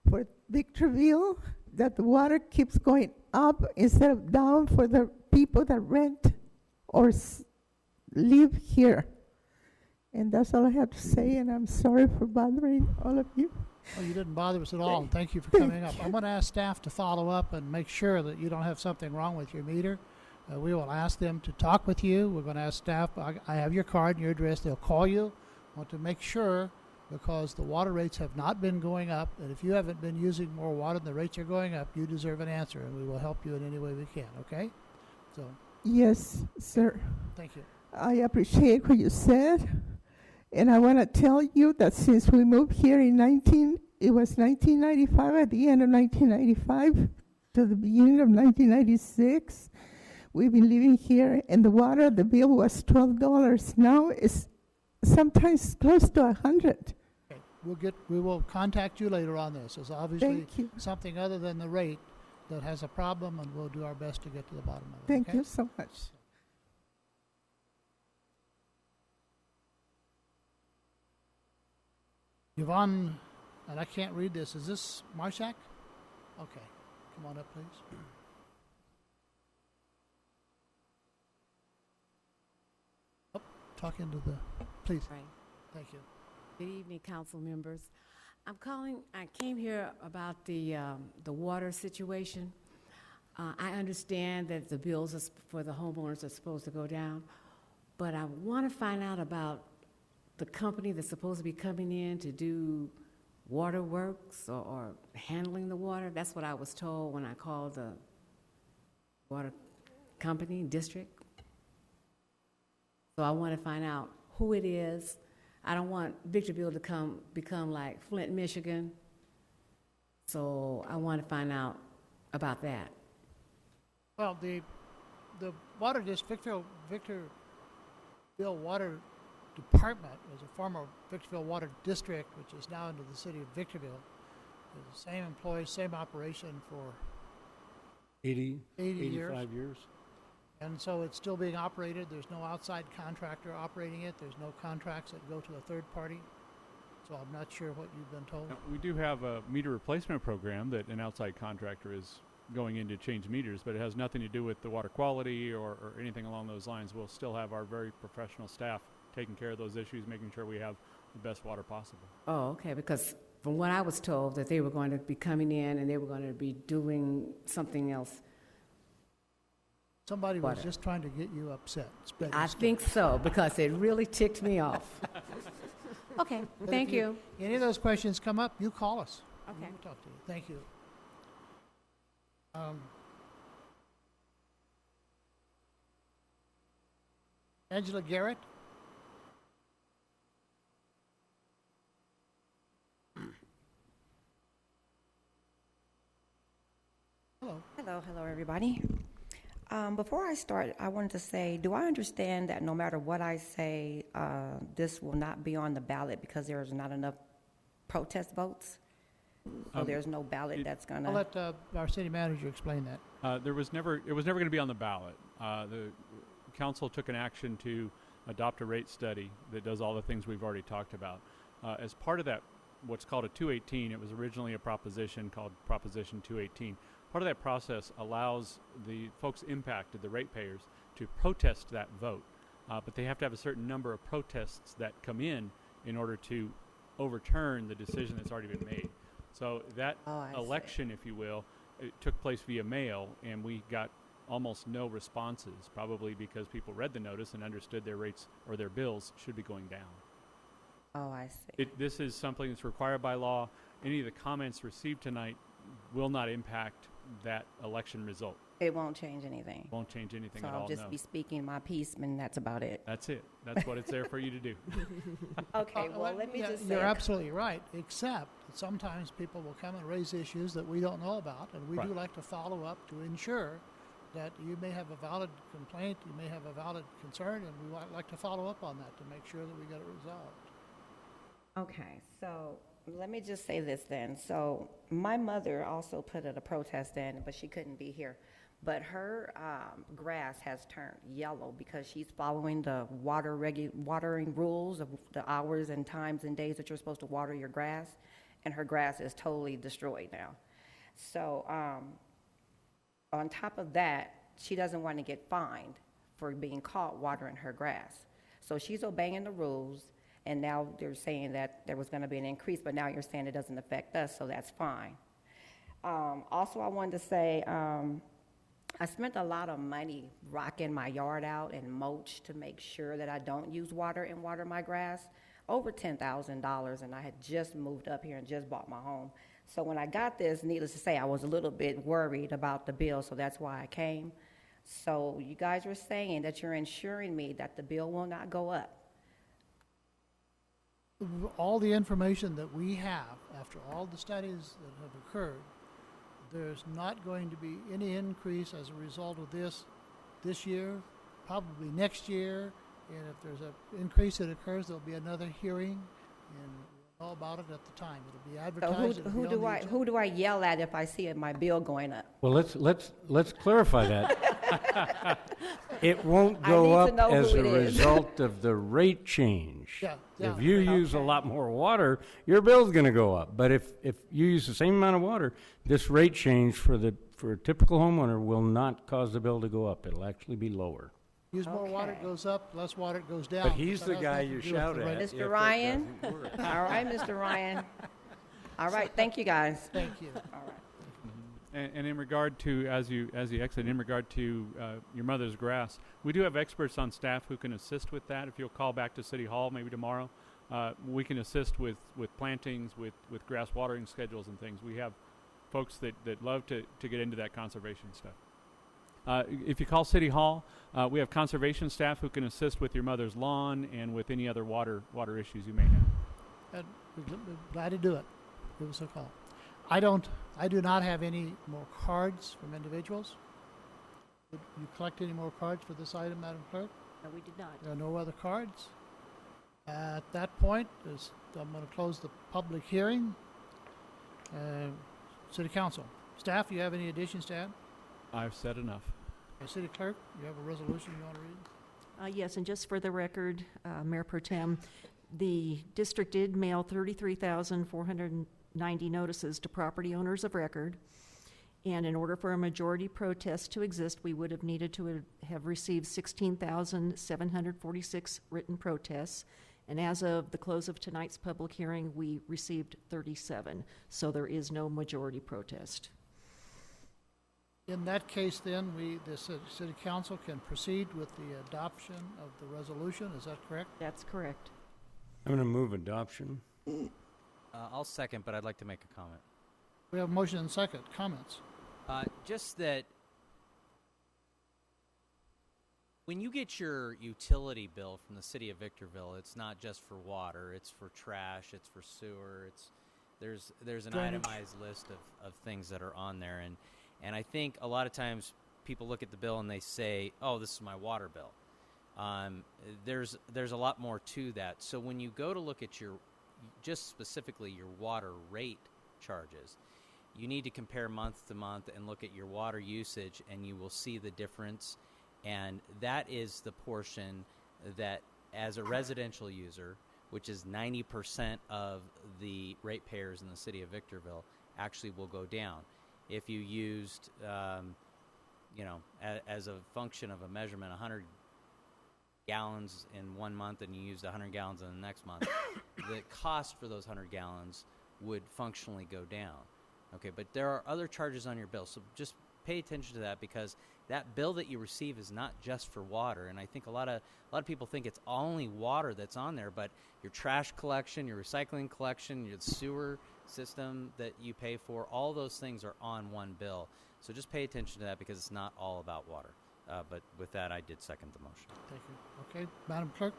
T: for Victorville that the water keeps going up instead of down for the people that rent or live here. And that's all I have to say, and I'm sorry for bothering all of you.
A: Oh, you didn't bother us at all, and thank you for coming up. I'm going to ask staff to follow up and make sure that you don't have something wrong with your meter. We will ask them to talk with you. We're going to ask staff, I have your card and your address. They'll call you. I want to make sure, because the water rates have not been going up, and if you haven't been using more water and the rates are going up, you deserve an answer, and we will help you in any way we can, okay? So.
T: Yes, sir.
A: Thank you.
T: I appreciate what you said. And I want to tell you that since we moved here in 1995, at the end of 1995 to the beginning of 1996, we've been living here, and the water, the bill was $12. Now it's sometimes close to $100.
A: Okay. We will contact you later on this. It's obviously something other than the rate that has a problem, and we'll do our best to get to the bottom of it.
T: Thank
A: okay?
T: you so much.
A: Yvonne, and I can't read this. Is this Marshak? Okay. Come on up, please. Oh, talk into the, please.
U: Right.
A: Thank you.
U: Good evening, council members. I came here about the water situation. I understand that the bills for the homeowners are supposed to go down, but I want to find out about the company that's supposed to be coming in to do water works or handling the water. That's what I was told when I called the water company district. So I want to find out who it is. I don't want Victorville to become like Flint, Michigan. So I want to find out about that.
A: Well, the water district, Victorville Water Department is a former Victorville Water District, which is now into the city of Victorville. It's the same employees, same operation for
Q: 85
A: years.
Q: years.
A: And so it's still being operated. There's no outside contractor operating it. There's no contracts that go to a third party. So I'm not sure what you've been told.
F: Now, we do have a meter replacement program that an outside contractor is going in to change meters, but it has nothing to do with the water quality or anything along those lines. We'll still have our very professional staff taking care of those issues, making sure we have the best water possible.
U: Oh, okay, because from what I was told, that they were going to be coming in and they were going to be doing something else.
A: Somebody was just trying to get you upset.
U: I think so, because it really ticked me off. Okay, thank you.
A: Any of those questions come up, you call us.
U: Okay.
A: We'll talk to you. Thank you. Angela Garrett.
V: Hello, everybody. Before I start, I wanted to say, do I understand that no matter what I say, this will not be on the ballot because there is not enough protest votes? So there's no ballot that's going to...
A: I'll let our city manager explain that.
F: It was never going to be on the ballot. The council took an action to adopt a rate study that does all the things we've already talked about. As part of that, what's called a 218, it was originally a proposition called Proposition 218. Part of that process allows the folks impacted, the ratepayers, to protest that vote. But they have to have a certain number of protests that come in order to overturn the decision that's already been made. So that election, if you will, it took place via mail, and we got almost no responses, probably because people read the notice and understood their rates or their bills should be going down.
V: Oh, I see.
F: This is something that's required by law. Any of the comments received tonight will not impact that election result.
V: It won't change anything.
F: Won't change anything
V: so
F: at all.
V: I'll just be speaking my piece, and that's about it.
F: That's it. That's what it's there for you to do.
V: Okay, well, let me just say...
A: You're absolutely right, except But sometimes people will come and raise issues that we don't know about, and we do
F: Right.
A: like to follow up to ensure that you may have a valid complaint, you may have a valid concern, and we like to follow up on that to make sure that we get it resolved.
V: Okay, so let me just say this then. So my mother also put a protest in, but she couldn't be here. But her grass has turned yellow because she's following the watering rules of the hours and times and days that you're supposed to water your grass, and her grass is totally destroyed now. So on top of that, she doesn't want to get fined for being caught watering her grass. So she's obeying the rules, and now they're saying that there was going to be an increase, but now you're saying it doesn't affect us, so that's fine. Also, I wanted to say, I spent a lot of money rocking my yard out and mulch to make sure that I don't use water and water my grass. Over $10,000, and I had just moved up here and just bought my home. So when I got this, needless to say, I was a little bit worried about the bill, so that's why I came. So you guys were saying that you're ensuring me that the bill will not go up.
A: All the information that we have, after all the studies that have occurred, there's not going to be any increase as a result of this year, probably next year, and if there's an increase that occurs, there'll be another hearing, and we'll know about it at the time. It'll be
V: So
A: advertised. it'll be on the agenda.
V: who do I yell at if I see my bill going up?
Q: Well, let's clarify that. It won't
V: I
Q: go
V: need to
Q: up
V: know
Q: as
V: who
Q: a
V: it is.
Q: result of the rate change.
A: Yeah,
Q: If you use a lot more water, your bill's going to go up. But if you use the same amount of water, this rate change for a typical homeowner will not cause the bill to go up. It'll actually be lower.
A: Use more water, it goes up, less water, it goes down.
Q: But he's
A: That
Q: the
A: has
Q: guy
A: nothing
Q: you
A: to do with
Q: shout
A: the
Q: at.
A: rate.
Q: if
V: Mr.
Q: it
V: Ryan?
Q: doesn't work.
V: All right, Mr. Ryan. All right, thank you, guys.
A: Thank you.
V: All right.
F: And in regard to, as you exit, in regard to your mother's grass, we do have experts on staff who can assist with that. If you'll call back to City Hall maybe tomorrow, we can assist with plantings, with grass watering schedules and things. We have folks that love to get into that conservation stuff. If you call City Hall, we have conservation staff who can assist with your mother's lawn and with any other water issues you may have.
A: And we're glad to do it. Give us a call. I do not have any more cards from individuals. Did you collect any more cards for this item, Madam Clerk?
B: No, we did not.
A: There are no other cards. At that point, I'm going to close the public hearing. City Council. Staff, do you have any additions to add?
F: I've said enough.
A: City Clerk, you have a resolution you want to read?
B: Yes, and just for the record, Mayor Pro Tem, the district did mail 33,490 notices to property owners of record. And in order for a majority protest to exist, we would have needed to have received 16,746 written protests. And as of the close of tonight's public hearing, we received 37. So there is no majority protest.
A: In that case, then, the City Council can proceed with the adoption of the resolution. Is that correct?
B: That's correct.
Q: I'm going to move adoption.
O: I'll second, but I'd like to make a comment.
A: We have a motion and second. Comments?
O: Just that when you get your utility bill from the city of Victorville, it's not just for water, it's for trash, it's for sewer, there's an
A: Drainage.
O: itemized list of things that are on there, and I think a lot of times people look at the bill and they say, oh, this is my water bill. There's a lot more to that. So when you go to look at just specifically your water rate charges, you need to compare month to month and look at your water usage, and you will see the difference. And that is the portion that, as a residential user, which is 90% of the ratepayers in the city of Victorville, actually will go down. If you used, as a function of a measurement, 100 gallons in 1 month and you used 100 gallons in the next month, the cost for those 100 gallons would functionally go down. Okay, but there are other charges on your bill, so just pay attention to that, because that bill that you receive is not just for water. And I think a lot of people think it's only water that's on there, but your trash collection, your recycling collection, your sewer system that you pay for, all those things are on one bill. So just pay attention to that, because it's not all about water. But with that, I did second the motion.
A: Thank you. Okay, Madam Clerk?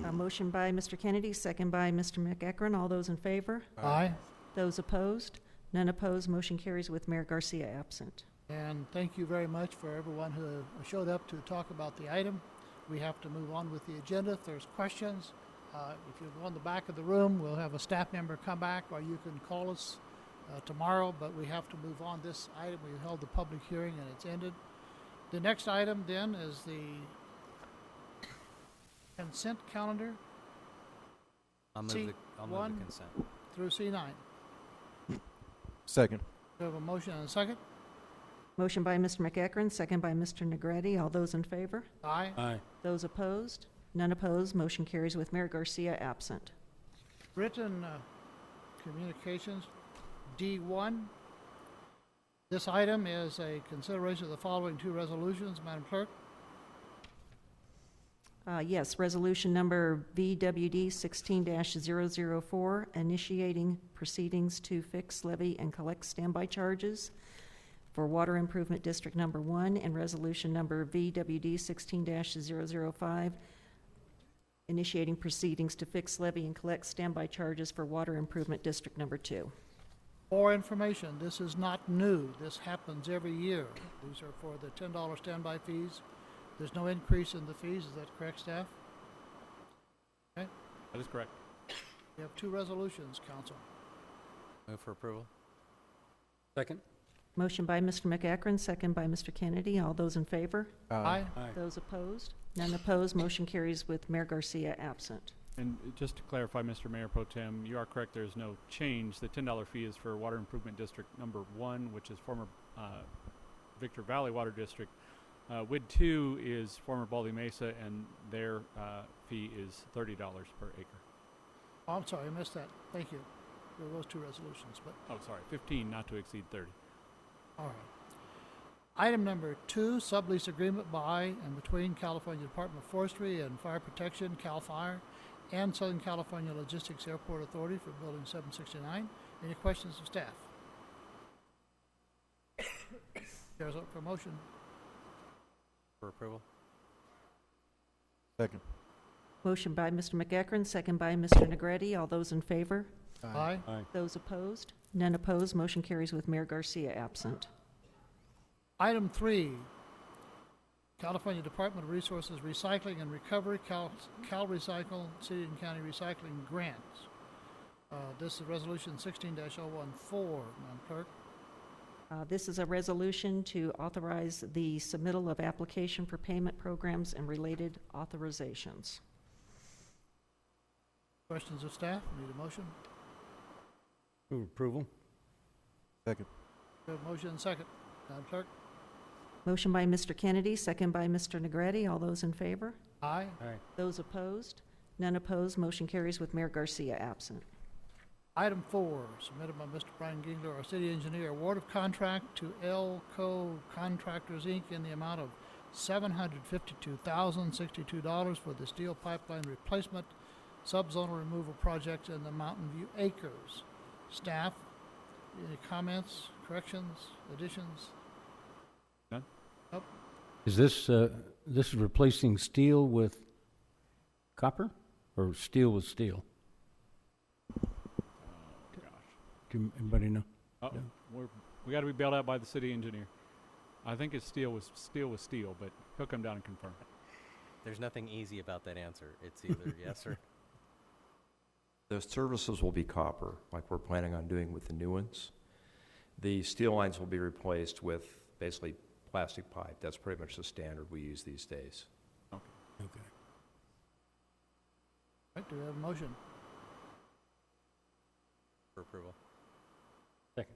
B: A motion by Mr. Kennedy, second by Mr. McEachran. All those in favor?
A: Aye.
B: Those opposed? None opposed. Motion carries with Mayor Garcia absent.
A: And thank you very much for everyone who showed up to talk about the item. We have to move on with the agenda. If there's questions, if you go in the back of the room, we'll have a staff member come back, or you can call us tomorrow, but we have to move on this item. We held the public hearing and it's ended. The next item then is the consent calendar.
O: I'll move
A: C1
O: the consent.
A: through C9.
P: Second.
A: We have a motion and a second.
B: Motion by Mr. McEachern, second by Mr. Negretti. All those in favor?
A: Aye.
Q: Aye.
B: Those opposed? None opposed. Motion carries with Mayor Garcia absent.
A: Written communications, D1. This item is a consideration of the following two resolutions, Madam Clerk.
B: Yes, resolution number VWD 16-004, initiating proceedings to fix, levy, and collect standby charges for Water Improvement District Number 1, and resolution number VWD 16-005, initiating proceedings to fix, levy, and collect standby charges for Water Improvement District Number 2.
A: For information, this is not new. This happens every year. These are for the $10 standby fees. There's no increase in the fees. Is that correct, staff? Okay.
F: That is correct.
A: We have two resolutions, Council.
O: Move for approval.
Q: Second.
B: Motion by Mr. McEachern, second by Mr. Kennedy. All those in favor?
A: Aye.
Q: Aye.
B: Those opposed? None opposed. Motion carries with Mayor Garcia absent.
F: And just to clarify, Mr. Mayor Pro Tem, you are correct. There's no change. The $10 fee is for Water Improvement District Number 1, which is former Victor Valley Water District. WID 2 is former Baldy Mesa, and their fee is $30 per acre.
A: Oh, I'm sorry, I missed that. Thank you. There were those two resolutions, but
F: Oh, sorry, 15, not to exceed 30.
A: all right. Item number 2, sublease agreement by and between California Department of Forestry and Fire Protection, CAL FIRE, and Southern California Logistics Airport Authority for Building 769. Any questions of staff? There's a promotion.
O: For approval.
P: Second.
B: Motion by Mr. McEachern, second by Mr. Negretti. All those in favor?
A: Aye.
Q: Aye.
B: Those opposed? None opposed. Motion carries with Mayor Garcia absent.
A: Item 3, California Department of Resources Recycling and Recovery, Cal Recycle, City and County Recycling Grants. This is Resolution 16-014, Madam Clerk.
B: This is a resolution to authorize the submittal of application for payment programs and related authorizations.
A: Questions of staff? Need a motion?
Q: Move approval.
P: Second.
A: We have a motion and second. Madam Clerk?
B: Motion by Mr. Kennedy, second by Mr. Negretti. All those in favor?
A: Aye.
Q: Aye.
B: Those opposed? None opposed. Motion carries with Mayor Garcia absent.
A: Item 4, submitted by Mr. Brian Gingler, our city engineer, award of contract to Elco Contractors, Inc. in the amount of $752,062 for the steel pipeline replacement subzonal removal project in the Mountain View Acres. Staff, any comments, corrections, additions?
F: None.
A: Nope.
Q: Is this is replacing steel with copper, or steel with steel? Do anybody know?
F: Oh, we got to be bailed out by the city engineer. I think it's steel with steel, but he'll come down and confirm.
O: There's nothing easy about that answer. It's either yes or.
C: The services will be copper, like we're planning on doing with the new ones. The steel lines will be replaced with basically plastic pipe. That's pretty much the standard we use these days.
F: Okay.
Q: Okay.
A: Right, do we have a motion?
O: For approval.
Q: Second.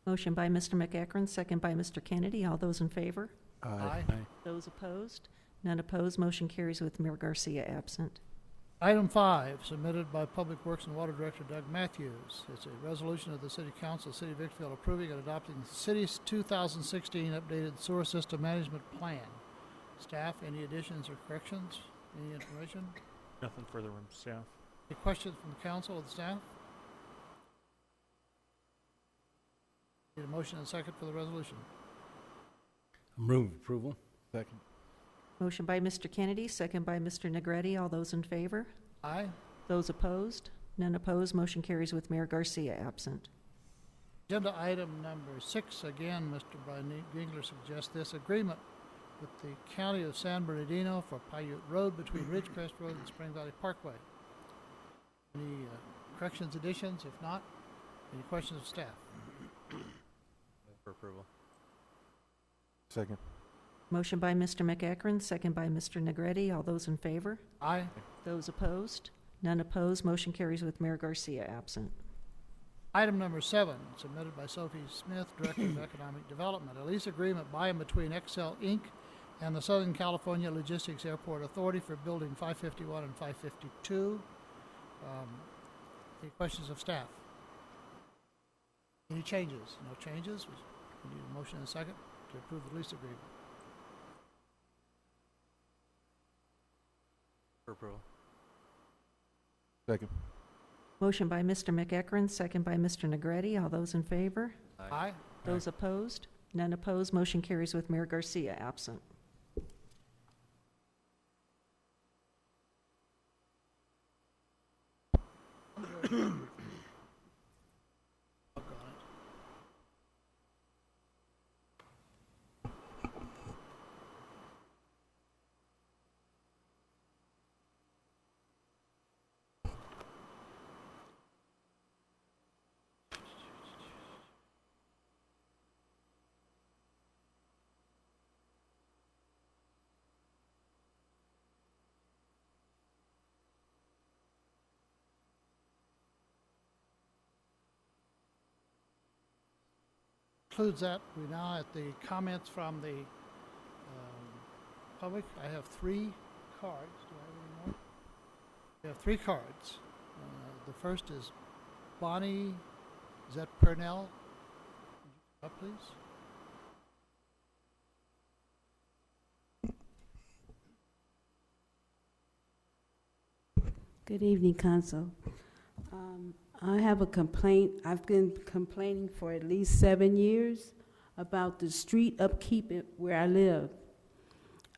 B: Motion by Mr. McEachern, second by Mr. Kennedy. All those in favor?
A: Aye.
Q: Aye.
B: Those opposed? None opposed. Motion carries with Mayor Garcia absent.
A: Item 5, submitted by Public Works and Water Director Doug Matthews. It's a resolution of the City Council, City of Victorville, approving and adopting the city's 2016 updated sewer system management plan. Staff, any additions or corrections? Any information?
F: Nothing further from staff.
A: Any questions from the council or the staff? Need a motion and a second for the resolution.
Q: Move approval.
P: Second.
B: Motion by Mr. Kennedy, second by Mr. Negretti. All those in favor?
A: Aye.
B: Those opposed? None opposed. Motion carries with Mayor Garcia absent.
A: Agenda item number 6, again, Mr. Brian Gingler suggests this agreement with the County of San Bernardino for Paiute Road between Ridgecrest Road and Spring Valley Parkway. Any corrections, additions? If not, any questions of staff?
O: Move for approval.
P: Second.
B: Motion by Mr. McEachron, second by Mr. Negretti. All those in favor?
A: Aye.
B: Those opposed? None opposed. Motion carries with Mayor Garcia absent.
A: Item number 7, submitted by Sophie Smith, Director of Economic Development. A lease agreement by and between Excel Inc. and the Southern California Logistics Airport Authority for Building 551 and 552. Any questions of staff? Any changes? No changes? We need a motion and a second to approve the lease agreement.
O: For approval.
P: Second.
B: Motion by Mr. McEachron, second by Mr. Negretti. All those in favor?
A: Aye.
B: Those opposed? None opposed. Motion carries with Mayor Garcia absent.
A: Concludes that. We now at the comments from the public. I have 3 cards. Do I have any more? We have 3 cards. The first is Bonnie, is that Purnell? Up, please.
D: Good evening, Council. I have a complaint. I've been complaining for at least 7 years about the street upkeep where I live.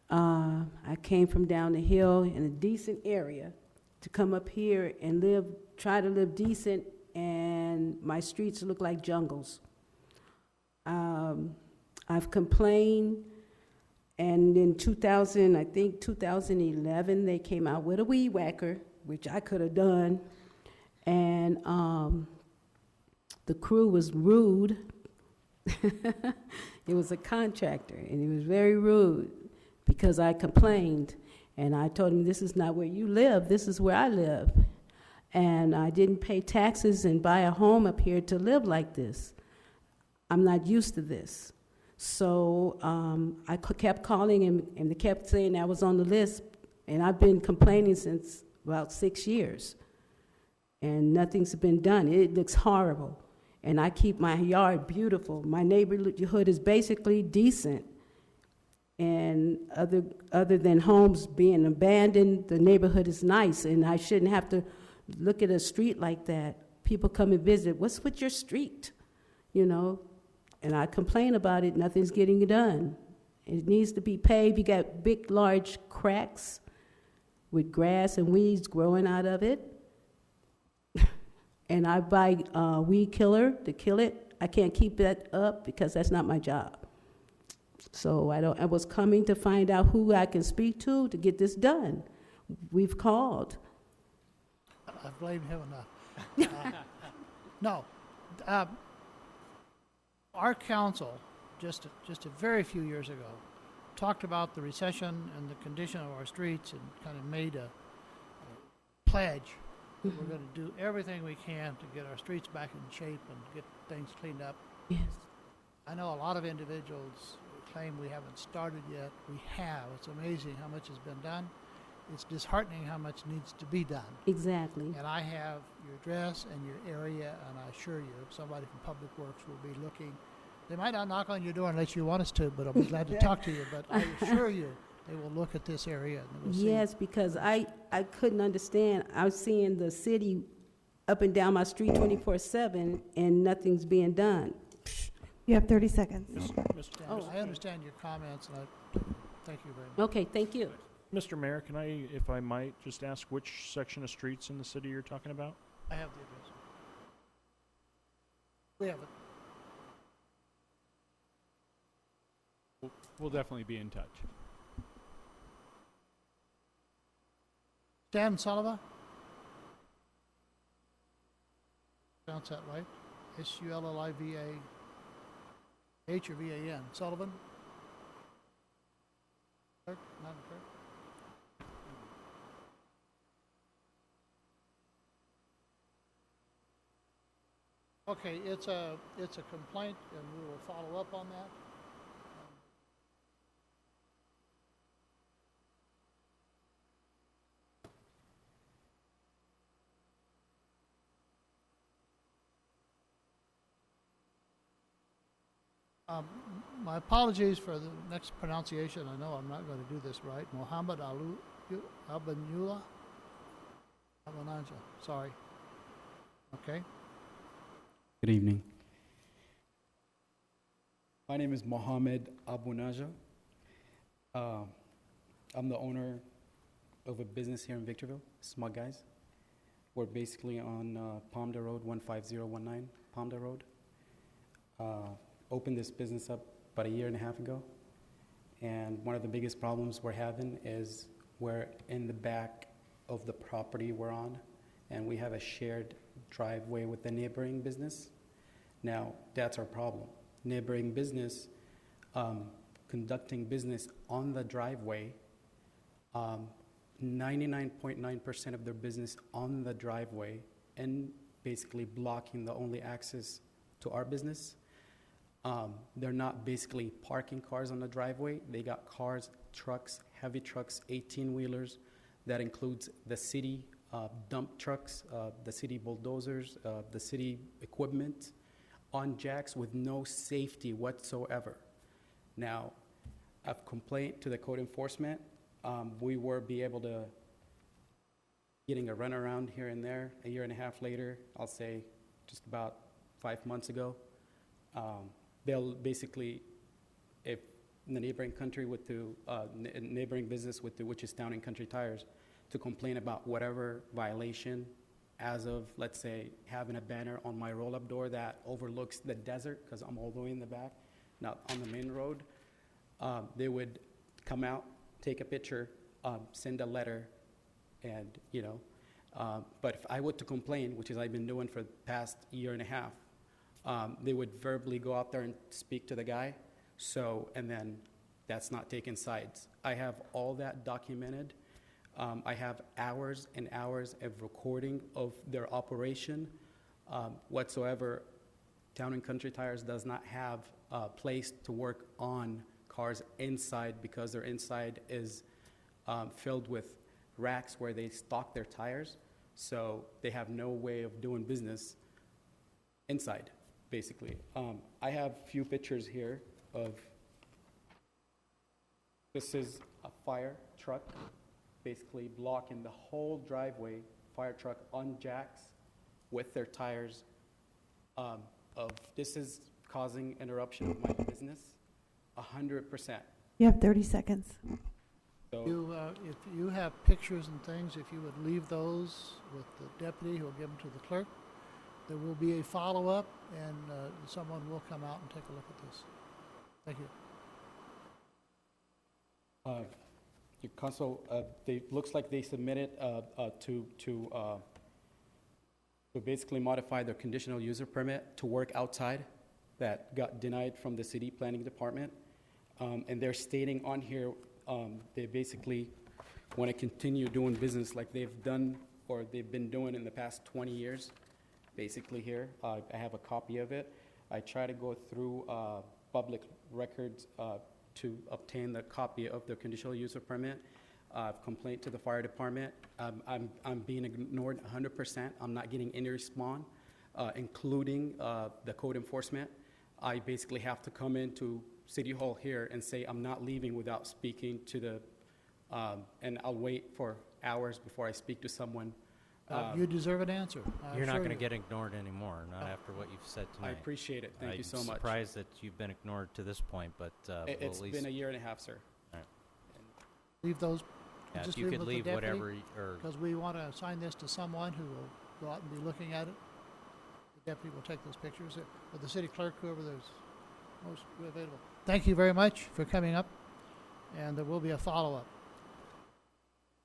D: I came from down the hill in a decent area to come up here and try to live decent, and my streets look like jungles. I've complained, and in 2011, they came out with a weed whacker, which I could have done. And the crew was rude. It was a contractor, and he was very rude because I complained. And I told him, this is not where you live, this is where I live. And I didn't pay taxes and buy a home up here to live like this. I'm not used to this. So I kept calling him, and they kept saying I was on the list. And I've been complaining since about 6 years. And nothing's been done. It looks horrible. And I keep my yard beautiful. My neighborhood is basically decent. And other than homes being abandoned, the neighborhood is nice. And I shouldn't have to look at a street like that. People come and visit. What's with your street? You know? And I complain about it. Nothing's getting done. It needs to be paved. You got big, large cracks with grass and weeds growing out of it. And I buy weed killer to kill it. I can't keep that up because that's not my job. So I was coming to find out who I can speak to get this done. We've called.
A: I blame him enough. No. Our council, just a very few years ago, talked about the recession and the condition of our streets and kind of made a pledge. We're going to do everything we can to get our streets back in shape and get things cleaned up.
D: Yes.
A: I know a lot of individuals claim we haven't started yet. We have. It's amazing how much has been done. It's disheartening how much needs to be done.
D: Exactly.
A: And I have your address and your area, and I assure you, if somebody from Public Works will be looking, they might not knock on your door unless you want us to, but I'll be glad to talk to you. But I assure you, they will look at this area and they will see.
D: Yes, because I couldn't understand. I was seeing the city up and down my street 24/7, and nothing's being done.
E: You have 30 seconds.
A: Mr. Daniels, I understand your comments, and I thank you very much.
D: Okay, thank you.
W: Mr. Mayor, can I, if I might, just ask which section of streets in the city you're talking about?
A: I have the address. We have it.
F: We'll definitely be in touch.
A: Stan Sullivan? Pronounce that right? S-U-L-L-I-V-A-H or V-A-N? Sullivan? Clerk? Madam Clerk? Okay, it's a complaint, and we will follow up on that. My apologies for the next pronunciation. I know I'm not going to do this right. Mohammed Abanula? Abanaja, sorry. Okay.
G: Good evening. My name is Mohammed Abunaja. I'm the owner of a business here in Victorville, Smug Guys. We're basically on Palmdale Road, 15019 Palmdale Road. Opened this business up about 1.5 years ago. And one of the biggest problems we're having is we're in the back of the property we're on, and we have a shared driveway with the neighboring business. Now, that's our problem. Neighboring business conducting business on the driveway, 99.9% of their business on the driveway, and basically blocking the only access to our business. They're not basically parking cars on the driveway. They got cars, trucks, heavy trucks, 18-wheelers. That includes the city dump trucks, the city bulldozers, the city equipment on jacks with no safety whatsoever. Now, I've complained to the code enforcement. We were be able to getting a runaround here and there. 1.5 years later, I'll say just about 5 months ago, they'll basically, if the neighboring country with the neighboring business with the, which is Town and Country Tires, to complain about whatever violation, as of, let's say, having a banner on my roll-up door that overlooks the desert, because I'm all the way in the back, not on the main road, they would come out, take a picture, send a letter, and, but if I were to complain, which is I've been doing for the past 1.5 years, they would verbally go out there and speak to the guy. So, and then that's not taking sides. I have all that documented. I have hours and hours of recording of their operation. Whatsoever, Town and Country Tires does not have a place to work on cars inside, because their inside is filled with racks where they stock their tires. So they have no way of doing business inside, basically. I have a few pictures here of, this is a fire truck basically blocking the whole driveway, fire truck on jacks with their tires. This is causing interruption of my business, 100%.
E: You have 30 seconds.
A: So, if you have pictures and things, if you would leave those with the deputy, who will give them to the clerk, there will be a follow-up, and someone will come out and take a look at this. Thank you.
G: Your council, looks like they submitted to basically modify their conditional user permit to work outside. That got denied from the city planning department, and they're stating on here they basically want to continue doing business like they've done or they've been doing in the past 20 years. Basically, here I have a copy of it. I try to go through public records to obtain the copy of the conditional user permit. I've complained to the fire department. I'm being ignored 100%. I'm not getting any response, including the code enforcement. I basically have to come into City Hall here and say I'm not leaving without speaking to the, and I'll wait for hours before I speak to someone.
A: You deserve an answer.
O: You're not going to get ignored anymore, not after what you've said tonight.
G: I appreciate it. Thank you so much.
O: I'm surprised that you've been ignored to this point, but
G: it's been 1.5 years, sir.
O: All right.
A: Leave those.
O: Yeah,
A: just
O: if you
A: leave
O: could
A: with the
O: leave
A: deputy,
O: whatever, or
A: because we want to assign this to someone who will go out and be looking at it. The deputy will take those pictures, or the city clerk, whoever there's most available. Thank you very much for coming up, and there will be a follow-up.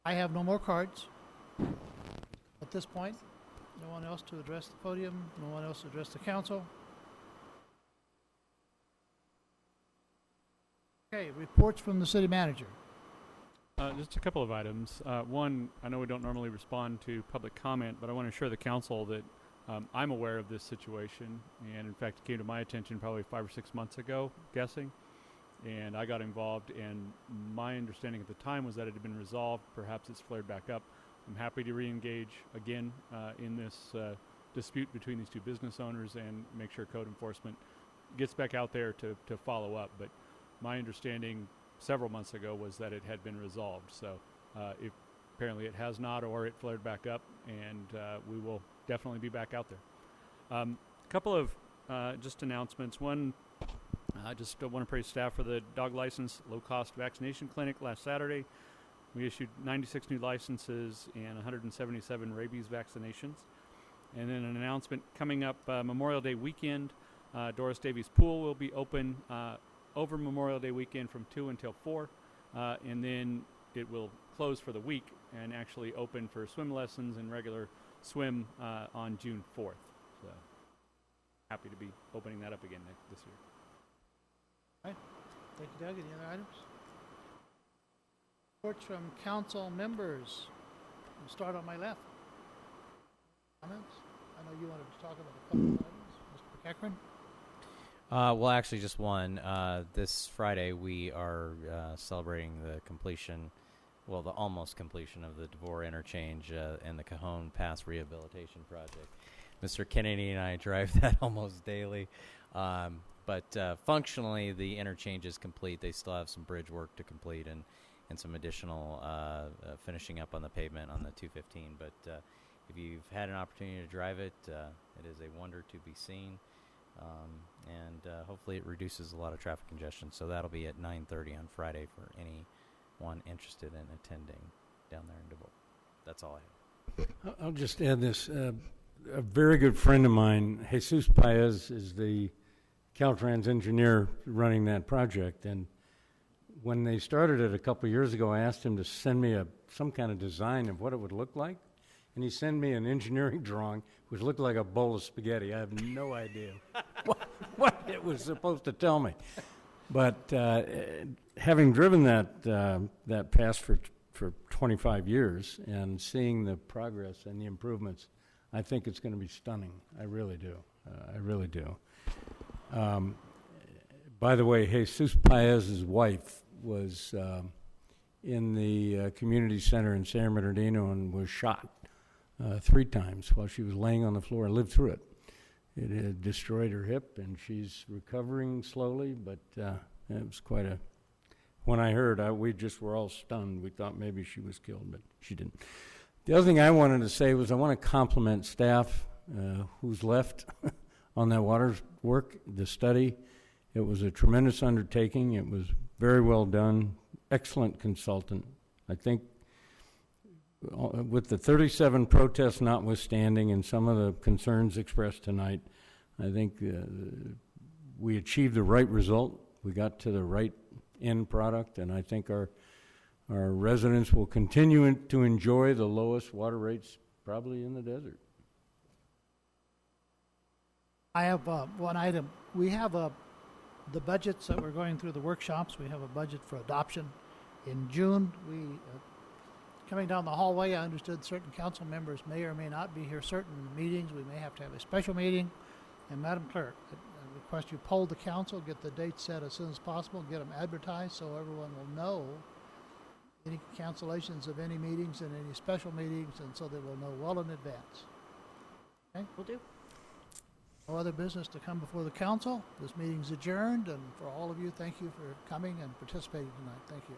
A: I have no more cards at this point. No one else to address the podium, no one else to address the council. Okay, reports from the city manager.
F: Just a couple of items. One, I know we don't normally respond to public comment, but I want to assure the council that I'm aware of this situation, and in fact, it came to my attention probably 5 or 6 months ago, guessing, and I got involved, and my understanding at the time was that it had been resolved. Perhaps it's flared back up. I'm happy to re-engage again in this dispute between these two business owners and make sure code enforcement gets back out there to follow up, but my understanding several months ago was that it had been resolved. So if apparently it has not, or it flared back up, and we will definitely be back out there. A couple of just announcements. One, I just want to praise staff for the dog license low-cost vaccination clinic last Saturday. We issued 96 new licenses and 177 rabies vaccinations. And then an announcement coming up Memorial Day weekend. Doris Davies Pool will be open over Memorial Day weekend from 2 until 4, and then it will close for the week and actually open for swim lessons and regular swim on June 4th. So happy to be opening that up again this year.
A: All right. Thank you, Doug. Any other items? Reports from council members. We'll start on my left. Comments? I know you wanted to talk about a couple of items. Mr. McEachran?
O: Well, actually, just one. This Friday, we are celebrating the completion, well, the almost completion of the DeVore interchange and the Cajon Pass Rehabilitation Project. Mr. Kennedy and I drive that almost daily. But functionally, the interchange is complete. They still have some bridge work to complete and some additional finishing up on the pavement on the 215. But if you've had an opportunity to drive it, it is a wonder to be seen. And hopefully it reduces a lot of traffic congestion. So that'll be at 9:30 on Friday for anyone interested in attending down there in DeVore. That's all I have.
Q: I'll just add this. A very good friend of mine, Jesus Paez, is the Caltrans engineer running that project. And when they started it a couple of years ago, I asked him to send me some kind of design of what it would look like. And he sent me an engineering drawing which looked like a bowl of spaghetti. I have no idea what it was supposed to tell me. But having driven that pass for 25 years and seeing the progress and the improvements, I think it's going to be stunning. I really do. I really do. By the way, Jesus Paez's wife was in the community center in San Bernardino and was shot 3 times while she was laying on the floor and lived through it. It had destroyed her hip, and she's recovering slowly, but it was quite a... When I heard, we just were all stunned. We thought maybe she was killed, but she didn't. The other thing I wanted to say was I want to compliment staff who's left on that water work, the study. It was a tremendous undertaking. It was very well done. Excellent consultant. I think with the 37 protests notwithstanding and some of the concerns expressed tonight, I think we achieved the right result. We got to the right end product, and I think our residents will continue to enjoy the lowest water rates probably in the desert.
A: I have one item. We have the budgets that we're going through the workshops. We have a budget for adoption in June. Coming down the hallway, I understood certain council members may or may not be here. Certain meetings, we may have to have a special meeting. And Madam Clerk, I request you poll the council, get the date set as soon as possible, get them advertised so everyone will know any cancellations of any meetings and any special meetings, and so they will know well in advance. Okay?
B: Will do.
A: No other business to come before the council. This meeting's adjourned, and for all of you, thank you for coming and participating tonight. Thank you.